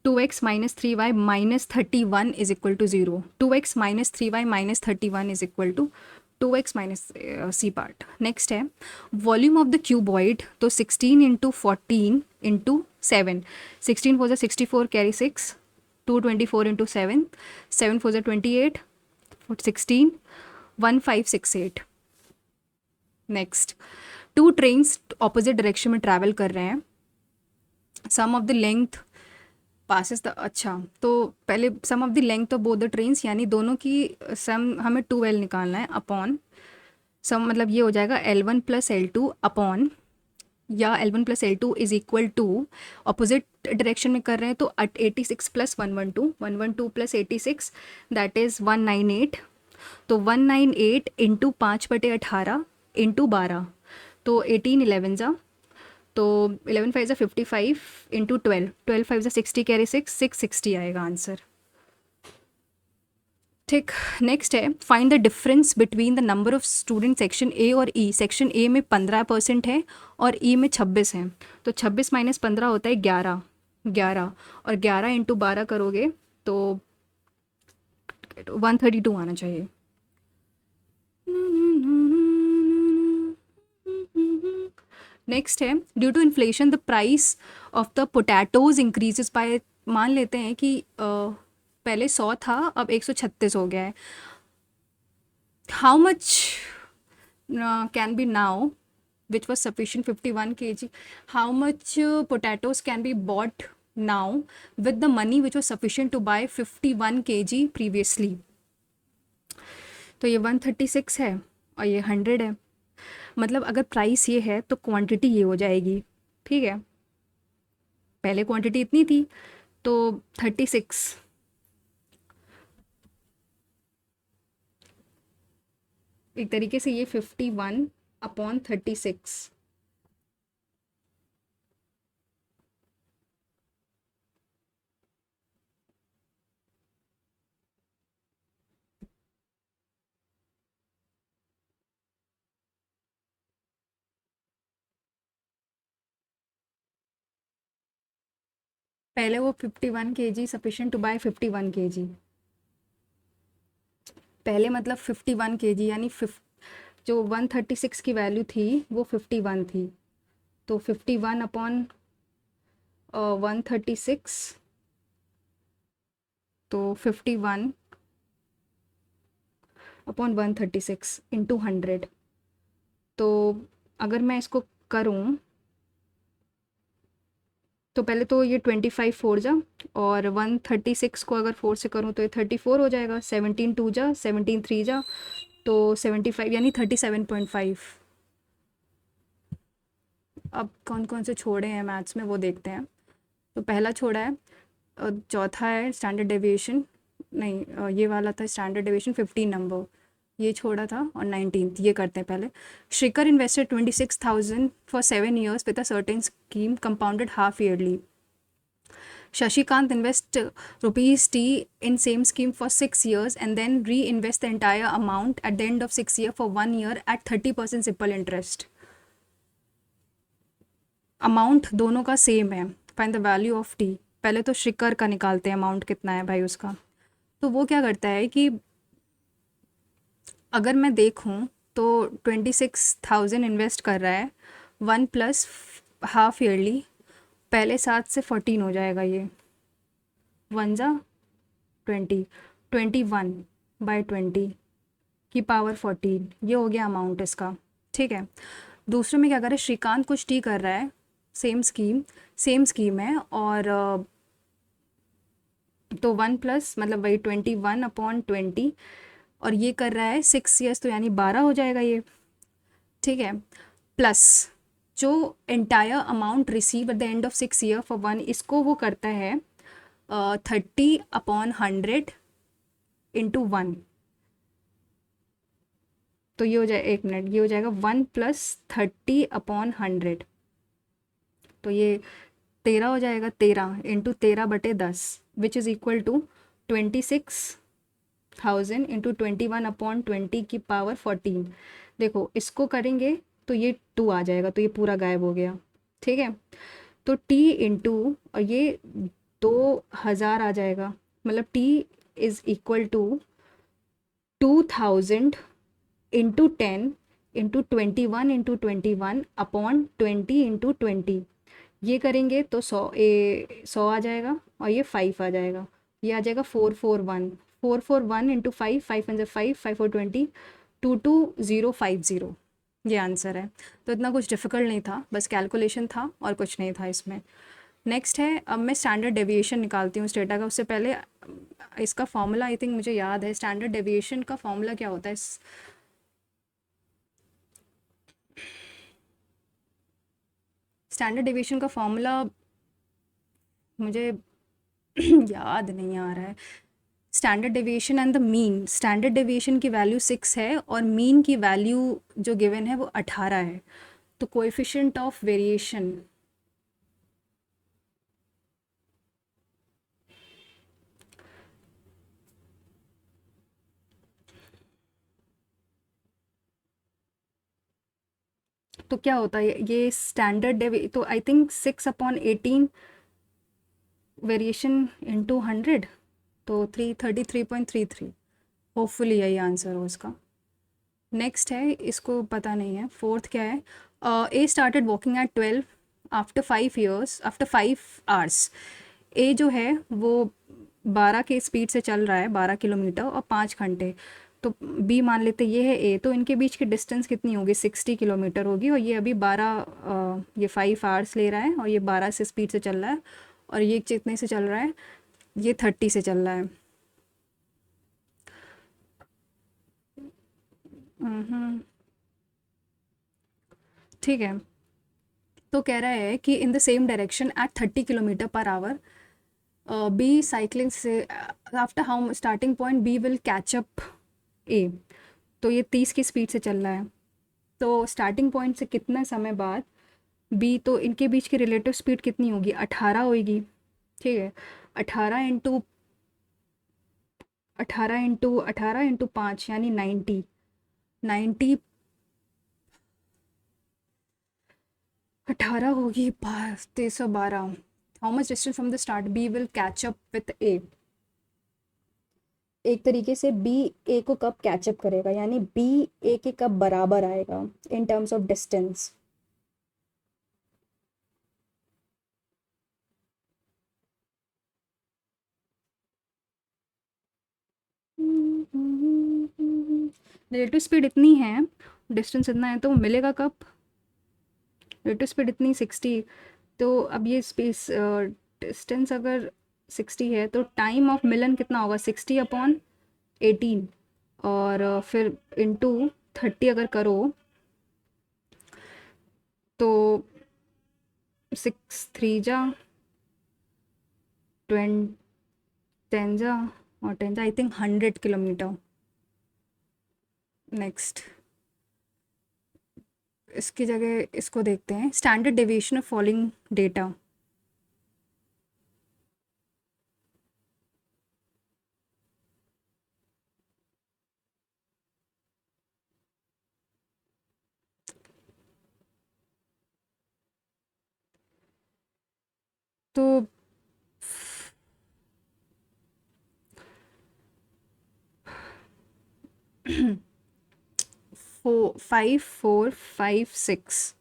2x minus 3y minus 31 is equal to 0। 2x minus 3y minus 31 is equal to 2x minus c part. Next है volume of the cuboid. तो 16 into 14 into 7, 16 4 64 carry 6, 224 into 7, 7 4 28, 16 1568। Next, two trains opposite direction में travel कर रहे हैं, sum of the length passes the, अच्छा तो पहले sum of the length of both the trains, यानी दोनों की सम हमें 2L निकालना है, अपॉन सम मतलब ये हो जाएगा L1 प्लस L2 अपॉन, या L1 plus L2 is equal to, opposite direction में कर रहे हैं तो 86 प्लस 112 प्लस 86 दैट इज़ 198, तो 198 इंटू 5/18 इंटू 12, तो 18 11 जा, तो 11 5 जा 55 इंटू 12, 12 5 जा 60 कैरी 660 आएगा आंसर। ठीक, नेक्स्ट है, find the difference between the number of student section A और ई। सेक्शन ए में 15% है और ई में 26 है, तो 26 माइनस 15 होता है 11, 11 और 11 इंटू 12 करोगे तो 132 आना चाहिए। नेक्स्ट है, due to inflation the price of the potatoes increases by, मान लेते हैं कि पहले 100 था अब 136 हो गया है, how much can be now which was sufficient 51 kg, how much potatoes can be bought now with the money which was sufficient to buy 51 kg previously। तो ये 136 है और ये 100 है, मतलब अगर प्राइस ये है तो क्वांटिटी ये हो जाएगी, ठीक है, पहले क्वांटिटी इतनी थी तो 36, एक तरीके से ये 51 अपॉन 36, पहले वो 51 kg sufficient to buy 51 kg, पहले मतलब 51 kg यानी जो 136 की वैल्यू थी वो 51 थी, तो 51 अपॉन 136, तो 51 अपॉन 136 इंटू 100, तो अगर मैं इसको करूँ तो पहले तो ये 25 4 जा, और 136 को अगर 4 से करूँ तो ये 34 हो जाएगा, 17 2 जा, 17 3 जा, तो 75 यानी 37.5। अब कौन कौन से छोड़े हैं मैथ्स में वो देखते हैं। तो पहला छोड़ा है, चौथा है स्टैंडर्ड डेविएशन, नहीं ये वाला था स्टैंडर्ड डेविएशन 15 नंबर, ये छोड़ा था, और 19th ये करते हैं पहले। Shrikar invested 26,000 for 7 years with a certain scheme compounded half yearly. Shashikant invest rupees T in same scheme for 6 years and then reinvest the entire amount at the end of 6 years for 1 year at 30% simple interest। Amount दोनों का same है, find the value of T. पहले तो श्रीकर का निकालते हैं amount कितना है भाई उसका। तो वो क्या करता है कि अगर मैं देखूं तो 26,000 इन्वेस्ट कर रहा है, 1 प्लस हाफ ईयरली, पहले 7 से 14 हो जाएगा, ये 1 जा 20, 21/20 की पावर 14, ये हो गया अमाउंट इसका, ठीक है। दूसरे में क्या कर रहा है, श्रीकांत कुछ टी कर रहा है, सेम स्कीम है, और तो 1 प्लस मतलब वही 21/20, और ये कर रहा है 6 years, तो यानी 12 हो जाएगा ये, ठीक है। प्लस जो entire amount receive at the end of 6 year for 1, इसको वो करता है 30/100 इंटू 1, तो ये हो जाए, एक मिनट, ये हो जाएगा 1 प्लस 30/100, तो ये 13 हो जाएगा, 13 into 13/10 which is equal to 26,000 into 21/20 की पावर 14। देखो इसको करेंगे तो ये 2 आ जाएगा, तो ये पूरा गायब हो गया, ठीक है। तो t इंटू, और ये 2000 आ जाएगा, मतलब t is equal to 2000 into 10 into 21 into 21 upon 20 into 20, ये करेंगे तो 100 आ जाएगा, और ये 5 आ जाएगा, ये आ जाएगा 441 इंटू 5, 5 5 5 4 20, 22050। ये आंसर है। तो इतना कुछ डिफ़िकल्ट नहीं था, बस कैलकुलेशन था और कुछ नहीं था इसमें। नेक्स्ट है, अब मैं स्टैंडर्ड डेविएशन निकालती हूँ इस डेटा का। उससे पहले इसका फॉर्मूला आई थिंक मुझे याद है। स्टैंडर्ड डेविएशन का फॉर्मूला क्या होता है? स्टैंडर्ड डेविएशन का फॉर्मूला मुझे याद नहीं आ रहा है। Standard deviation and the mean. Standard deviation की वैल्यू 6 है और मीन की वैल्यू जो गिवन है वो 18 है। तो कोएफिशिएंट ऑफ वेरिएशन, तो क्या होता है ये स्टैंडर्ड डेवि तो आई थिंक 6/18 वेरिएशन इंटू 100, तो 333.33। होपफुली यही आंसर हो इसका। नेक्स्ट है, इसको पता नहीं है। फोर्थ क्या है? A started walking at 12 after 5 years, after 5 hours. A जो है वो 12 के स्पीड से चल रहा है, 12 किलोमीटर और 5 घंटे। तो बी मान लेते ये है ए, तो इनके बीच की डिस्टेंस कितनी होगी? 60 किलोमीटर होगी। और ये अभी 12, ये 5 आवर्स ले रहा है और ये 12 से स्पीड से चल रहा है, और ये कितने से चल रहा है? ये 30 से चल रहा है। हम्म, ठीक है। तो कह रहा है कि in the same direction at 30 kilometre per hour, B cycling से after how starting point B will catch up A. तो ये 30 की स्पीड से चल रहा है, तो स्टार्टिंग पॉइंट से कितना समय बाद बी, तो इनके बीच की रिलेटिव स्पीड कितनी होगी? 18 होगी। ठीक है। 18 इंटू 5 यानी 90। 90, 18 होगी 312। How much distance from the start B will catch up with A. एक तरीके से बी ए को कब कैचअप करेगा, यानी बी ए के कब बराबर आएगा in terms of distance. Relative speed इतनी है, डिस्टेंस इतना है, तो वो मिलेगा कब? रिलेटिव स्पीड इतनी 60, तो अब ये स्पेस डिस्टेंस अगर 60 है तो टाइम ऑफ मिलन कितना होगा? 60/18। और फिर इंटू 30 अगर करो तो 6 3 जा 20, 10 जा और 10 जा आई थिंक 100 किलोमीटर। नेक्स्ट, इसकी जगह इसको देखते हैं, standard deviation of following data. तो 5456।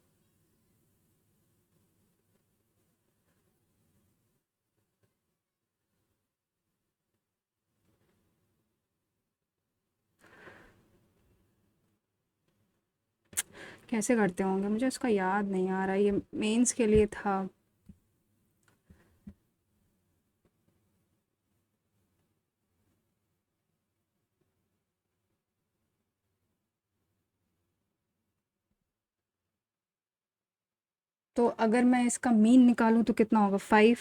कैसे करते होंगे, मुझे उसका याद नहीं आ रहा, ये मेंस के लिए था। तो अगर मैं इसका मीन निकालूं तो कितना होगा? 5,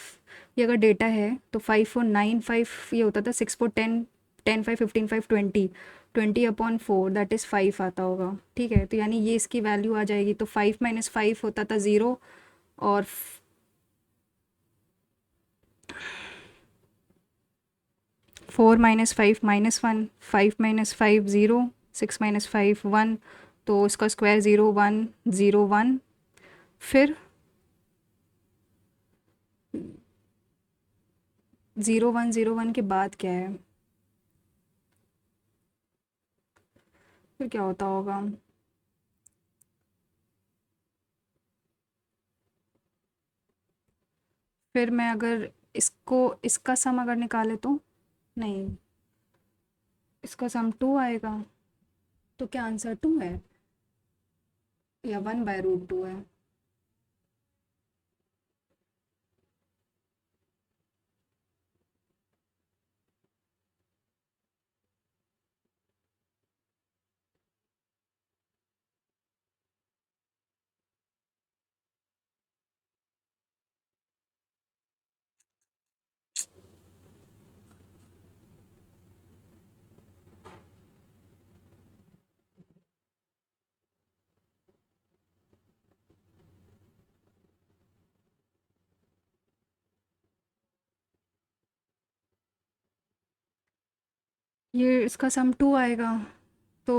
ये अगर डेटा है तो 5 4 9 5, ये होता था 6 4 10 10 5 15 5 20, 20/4 दैट इज़ 5 आता होगा। ठीक है, तो यानी ये इसकी वैल्यू आ जाएगी। तो 5 - 5 होता था 0, और 4 - 5 - 1, 5 - 5 0, 6 - 5 1, तो इसका स्क्वायर 0 1 0 1। फिर 0 1 0 1 के बाद क्या है? फिर क्या होता होगा? फिर मैं अगर इसको, इसका सम अगर निकाले तो, नहीं, इसका सम 2 आएगा। तो क्या आंसर 2 है? या 1/√2 है। ये इसका सम 2 आएगा, तो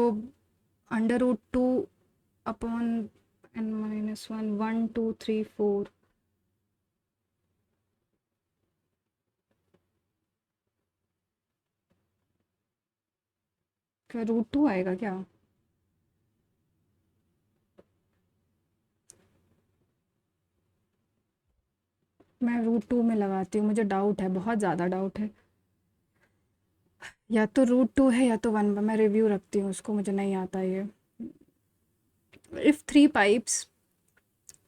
√2 अपॉन n-1, 1 2 3 4। क्या √2 आएगा क्या? मैं √2 में लगाती हूँ, मुझे डाउट है, बहुत ज़्यादा डाउट है। या तो √2 है या तो 1। मैं रिव्यू रखती हूँ उसको, मुझे नहीं आता ये। If 3 pipes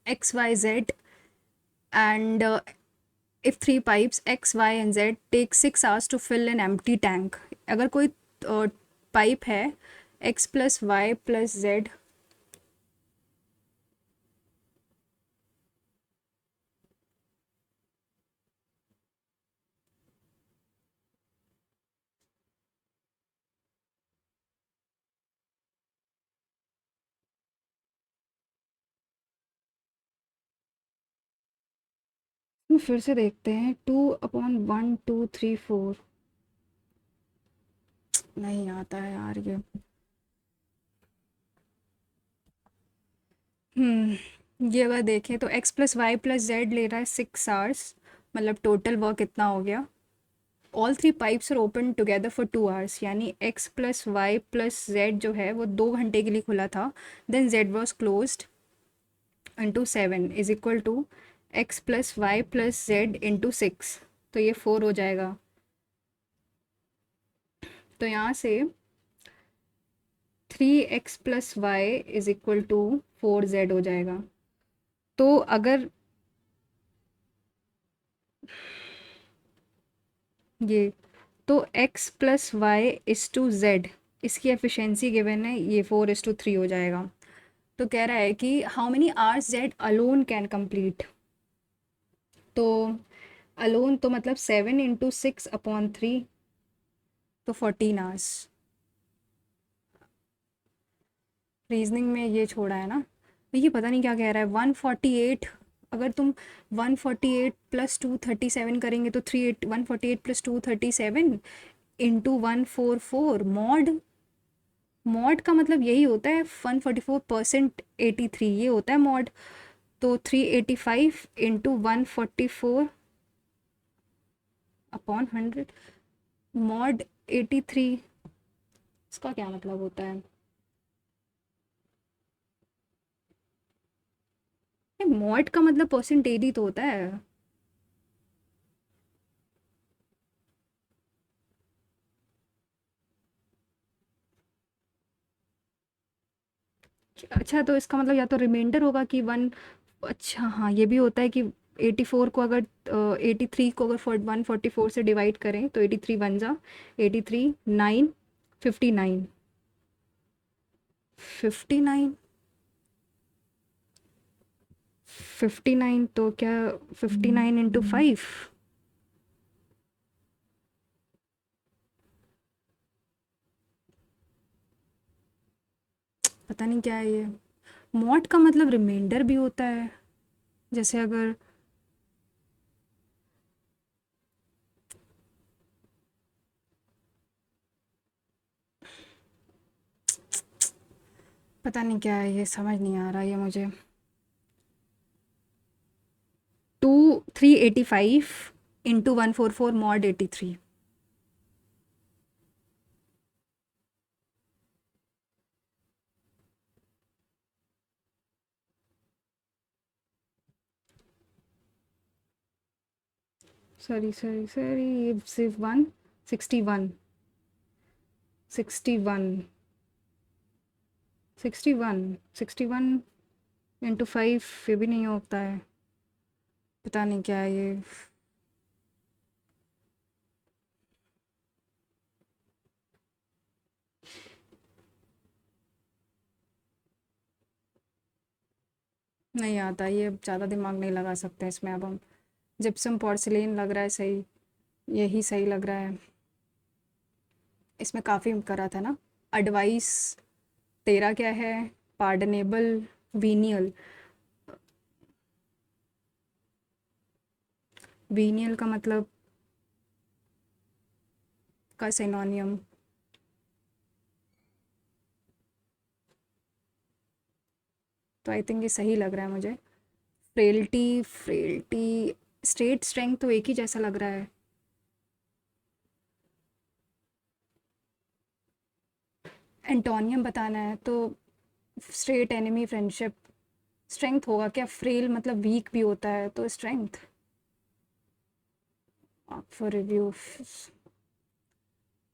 x y z and if three pipes X, Y and Z take 6 hours to fill an empty tank, अगर कोई पाइप है X plus y plus z, फिर से देखते हैं। 2/1 2 3 4। नहीं आता है यार ये। ये अगर देखें तो X plus y plus z ले रहा है 6 आवर्स, मतलब टोटल वर्क इतना हो गया। All 3 pipes are open together for 2 hours, यानी X plus y plus z जो है वो 2 घंटे के लिए खुला था। Then z was closed into 7 is equal to x plus y plus z into 6, तो ये 4 हो जाएगा। तो यहाँ से 3x plus y is equal to 4z हो जाएगा। तो अगर ये, तो x plus y is to z, इसकी एफिशिएंसी गिवन है, ये 4:3 हो जाएगा। तो कह रहा है कि how many hours Z alone can complete. तो अलोन तो मतलब 7 × 6/3, तो 14 आवर्स। रीजनिंग में ये छोड़ा है ना। ये पता नहीं क्या कह रहा है। 148, अगर तुम 148 प्लस 237 करेंगे तो 148 प्लस 237 इंटू 144 मॉड। मॉड का मतलब यही होता है 144% 83, ये होता है मॉड। तो 385 इंटू 144 अपॉन 100 मॉड 83, इसका क्या मतलब होता है? मॉड का मतलब परसेंटेज ही तो होता है। अच्छा, तो इसका मतलब या तो रिमाइंडर होगा कि 1। अच्छा हाँ, ये भी होता है कि 84 को अगर 83 को अगर 144 से डिवाइड करें तो 83 बन जा 83 9 59 59 59, तो क्या 59 × 5? पता नहीं क्या है ये। मॉड का मतलब रिमाइंडर भी होता है, जैसे अगर पता नहीं क्या है ये, समझ नहीं आ रहा ये मुझे। 385 into 144 mod 83। Sorry sorry sorry, ये सिर्फ 161 61 61 61 इंटू 5 ये भी नहीं होता है, पता नहीं क्या है ये। नहीं आता ये, ज़्यादा दिमाग नहीं लगा सकते इसमें अब हम। जिप्सम पोर्सिलेन लग रहा है सही, यही सही लग रहा है। इसमें काफ़ी करा था ना। एडवाइस तेरा क्या है? Pardonable, venial. वीनियल का मतलब का सिनोनियम। तो आई थिंक ये सही लग रहा है मुझे। फ्रेल्टी, फ्रेल्टी, स्ट्रेट स्ट्रेंथ तो एक ही जैसा लग रहा है। एंटोनियम बताना है तो स्ट्रेट एनिमी फ्रेंडशिप। स्ट्रेंथ होगा क्या? फ्रेल मतलब वीक भी होता है, तो strength. For review,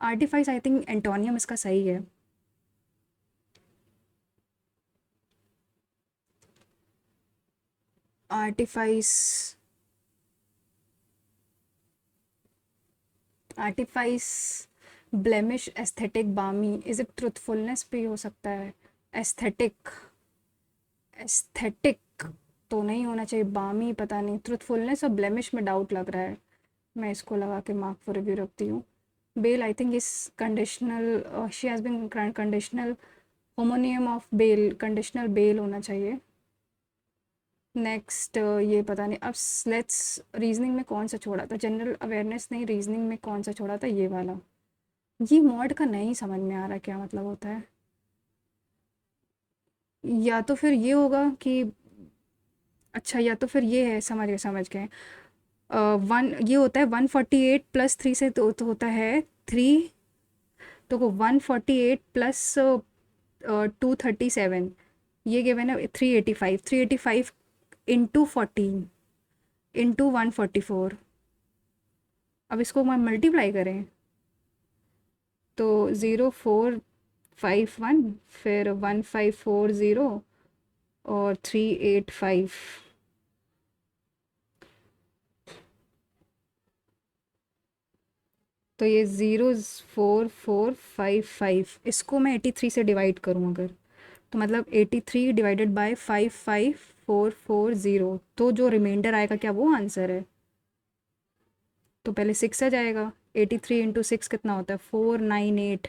artifice, I think antonym इसका सही है। आर्टिफाइस, आर्टिफाइस, ब्लेमिश, एस्थेटिक, बामी। इज इट ट्रुथफुलनेस भी हो सकता है। एस्थेटिक, एस्थेटिक तो नहीं होना चाहिए। बामी पता नहीं। ट्रुथफुलनेस और ब्लेमिश में डाउट लग रहा है। मैं इसको लगा के मार्क फॉर रिव्यू रखती हूँ। Bell, I think is conditional, she has been conditional, homonym of bell, conditional bell होना चाहिए। नेक्स्ट ये पता नहीं। अब लेट्स, रीजनिंग में कौन सा छोड़ा था? जनरल अवेयरनेस नहीं, रीजनिंग में कौन सा छोड़ा था? ये वाला। ये मॉड का नहीं समझ में आ रहा क्या मतलब होता है। या तो फिर ये होगा कि, अच्छा या तो फिर ये है, समझ गए समझ गए। वन ये होता है 148 प्लस 3 से, तो होता है 3। तो को 148 प्लस 237, ये गिवन है 385। 385 इंटू 14 इंटू 144। अब इसको हम मल्टीप्लाई करें तो 0451, फिर 1540 और 385। तो ये 04455, इसको मैं 83 से डिवाइड करूँ अगर, तो मतलब 83 डिवाइडेड बाय 55440, तो जो रिमाइंडर आएगा क्या वो आंसर है? तो पहले 6 आ जाएगा। 83 इंटू 6 कितना होता है? 498।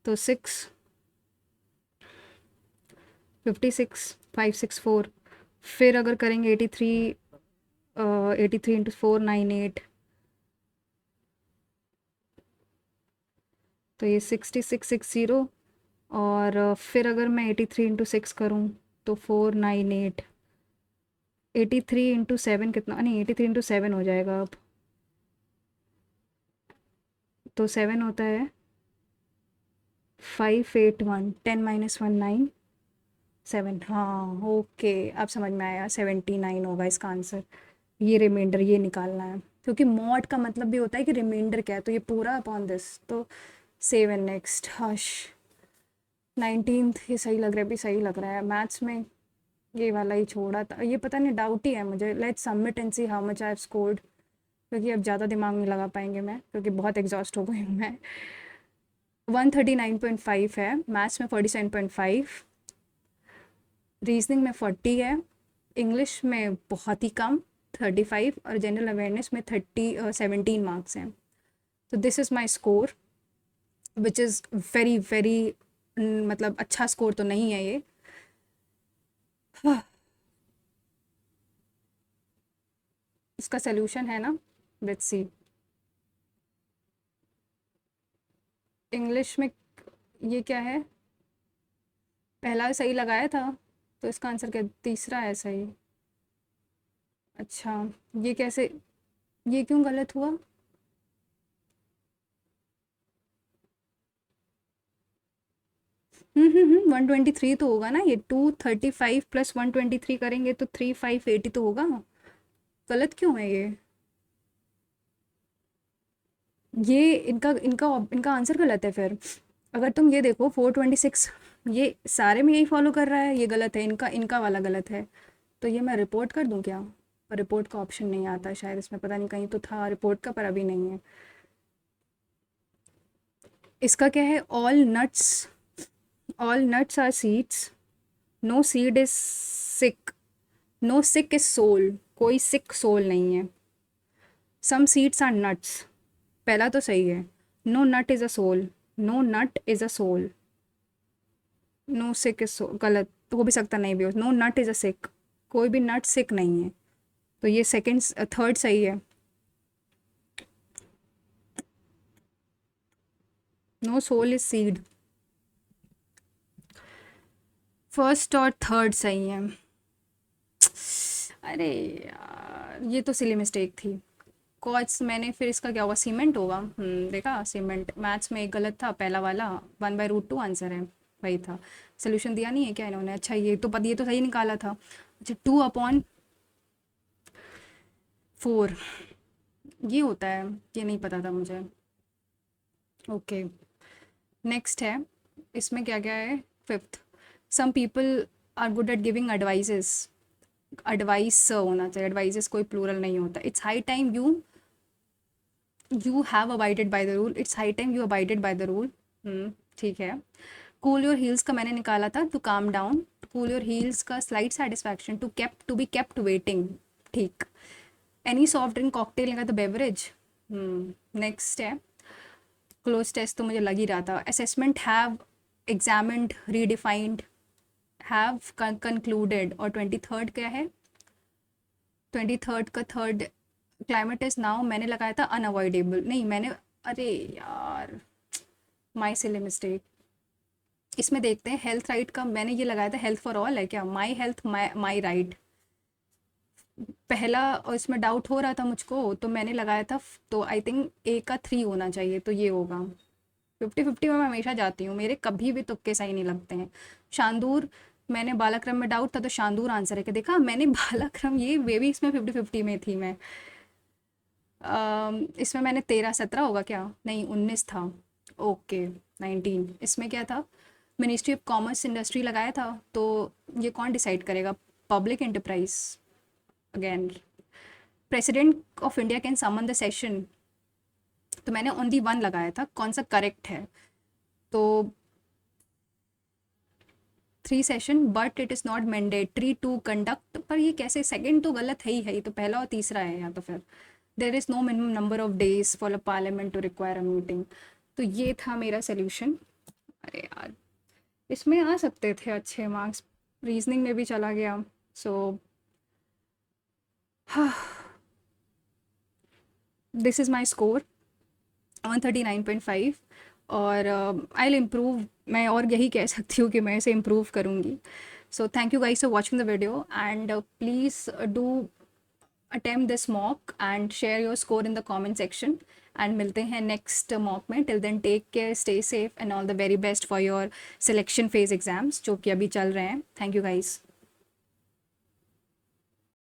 तो 656 564। फिर अगर करेंगे 83, 83 इंटू 498, तो ये 6660। और फिर अगर मैं 83 इंटू 6 करूँ तो 498। 83 इंटू 7 कितना, नहीं 83 इंटू 7 हो जाएगा अब। तो 7 होता है 581, 10 माइनस 1 9, 7। हाँ ओके, अब समझ में आया, 79 होगा इसका आंसर। ये रिमाइंडर ये निकालना है, क्योंकि मॉड का मतलब भी होता है कि रिमाइंडर क्या है, तो ये पूरा अपॉन दिस, तो save and next. Hush, 19th ये सही लग रहा है, भी सही लग रहा है। मैथ्स में ये वाला ही छोड़ा था, ये पता नहीं, डाउट ही है मुझे। Let's submit and see how much I have scored, क्योंकि अब ज़्यादा दिमाग नहीं लगा पाएंगे मैं, क्योंकि बहुत एग्जॉस्ट हो गई हूँ मैं। 139.5 है, मैथ्स में 47.5, रीजनिंग में 40 है, इंग्लिश में बहुत ही कम 35, और जनरल अवेयरनेस में 17 मार्क्स हैं। तो this is my score, which is very very, मतलब अच्छा स्कोर तो नहीं है ये। इसका सोल्यूशन है ना, लेट्स सी। इंग्लिश में ये क्या है? पहला सही लगाया था, तो इसका आंसर क्या? तीसरा है सही। अच्छा, ये कैसे, ये क्यों गलत हुआ? 123 तो होगा ना, ये 235 प्लस 123 करेंगे तो 3580 तो होगा। गलत क्यों है ये इनका इनका इनका आंसर गलत है फिर। अगर तुम ये देखो 426, ये सारे में यही फॉलो कर रहा है, ये गलत है, इनका इनका वाला गलत है। तो ये मैं रिपोर्ट कर दूं क्या? पर रिपोर्ट का ऑप्शन नहीं आता शायद इसमें, पता नहीं, कहीं तो था रिपोर्ट का पर अभी नहीं है। इसका क्या है? All nuts are seeds, no seed is sick, no sick is soul, कोई सिक सोल नहीं है। सम सीड्स आर नट्स, पहला तो सही है। No nut is a soul, no nut is a soul, no sick is soul गलत, तो हो भी सकता नहीं भी हो। नो नट इज़ अ सिक, कोई भी नट सिक नहीं है। तो ये सेकंड थर्ड सही है। No soul is seed, first और थर्ड सही है। अरे यार, ये तो सिली मिस्टेक थी। कॉज मैंने फिर इसका क्या होगा? सीमेंट होगा। देखा, सीमेंट। मैथ्स में एक गलत था, पहला वाला 1/√2 आंसर है, वही था। सोल्यूशन दिया नहीं है क्या इन्होंने? अच्छा, ये तो सही निकाला था। अच्छा, 2/4 ये होता है, ये नहीं पता था मुझे। ओके, नेक्स्ट है। इसमें क्या क्या है? Fifth, some people are good at giving advices. Advice होना चाहिए, एडवाइजेस कोई प्लूरल नहीं होता। It's high time you have abided by the rule, it's high time you abided by the rule. ठीक है। कूल योर हील्स का मैंने निकाला था, to calm down. Cool your heels का slight satisfaction, to be kept waiting. ठीक। Any soft drink cocktail का तो बेवरेज। नेक्स्ट है। क्लोज टेस्ट तो मुझे लग ही रहा था। Assessment, have examined, redefined, have concluded. और 23rd क्या है? 23rd का थर्ड, क्लाइमेट इज नाउ मैंने लगाया था अनअवॉइडेबल, नहीं मैंने, अरे यार, माई सिली मिस्टेक। इसमें देखते हैं, हेल्थ राइट का मैंने ये लगाया था हेल्थ फॉर ऑल है क्या? माई हेल्थ माई राइट पहला, और इसमें डाउट हो रहा था मुझको तो मैंने लगाया था। तो आई थिंक ए का 3 होना चाहिए, तो ये होगा। 50-50 में मैं हमेशा जाती हूँ, मेरे कभी भी तुक्के सही नहीं लगते हैं। शांदूर, मैंने बालाक्रम में डाउट था तो शांदूर आंसर है कि देखा मैंने बालाक्रम, ये भी इसमें 50-50 में थी मैं। इसमें मैंने 13-17 होगा क्या? नहीं, 19 था। ओके, 19। इसमें क्या था? मिनिस्ट्री ऑफ कॉमर्स इंडस्ट्री लगाया था, तो ये कौन डिसाइड करेगा? Public enterprise again. President of India can summon the session, तो मैंने ओनली 1 लगाया था, कौन सा करेक्ट है? तो 3 session, but it is not mandatory to conduct, पर ये कैसे? सेकंड तो गलत है ही, है ही तो, पहला और तीसरा है या तो फिर there is no minimum number of days for a parliament to require a meeting. तो ये था मेरा सोल्यूशन। अरे यार, इसमें आ सकते थे अच्छे मार्क्स, रीजनिंग में भी चला गया। So this is my score 139.5। और आई विल इम्प्रूव, मैं और यही कह सकती हूँ कि मैं इसे इम्प्रूव करूँगी। So thank you guys for watching the video, and please do attempt this mock and share your score in the comment section, and मिलते हैं next mock में। till then take care, stay safe and all the very best for your selection phase exams जो कि अभी चल रहे हैं। thank you guys।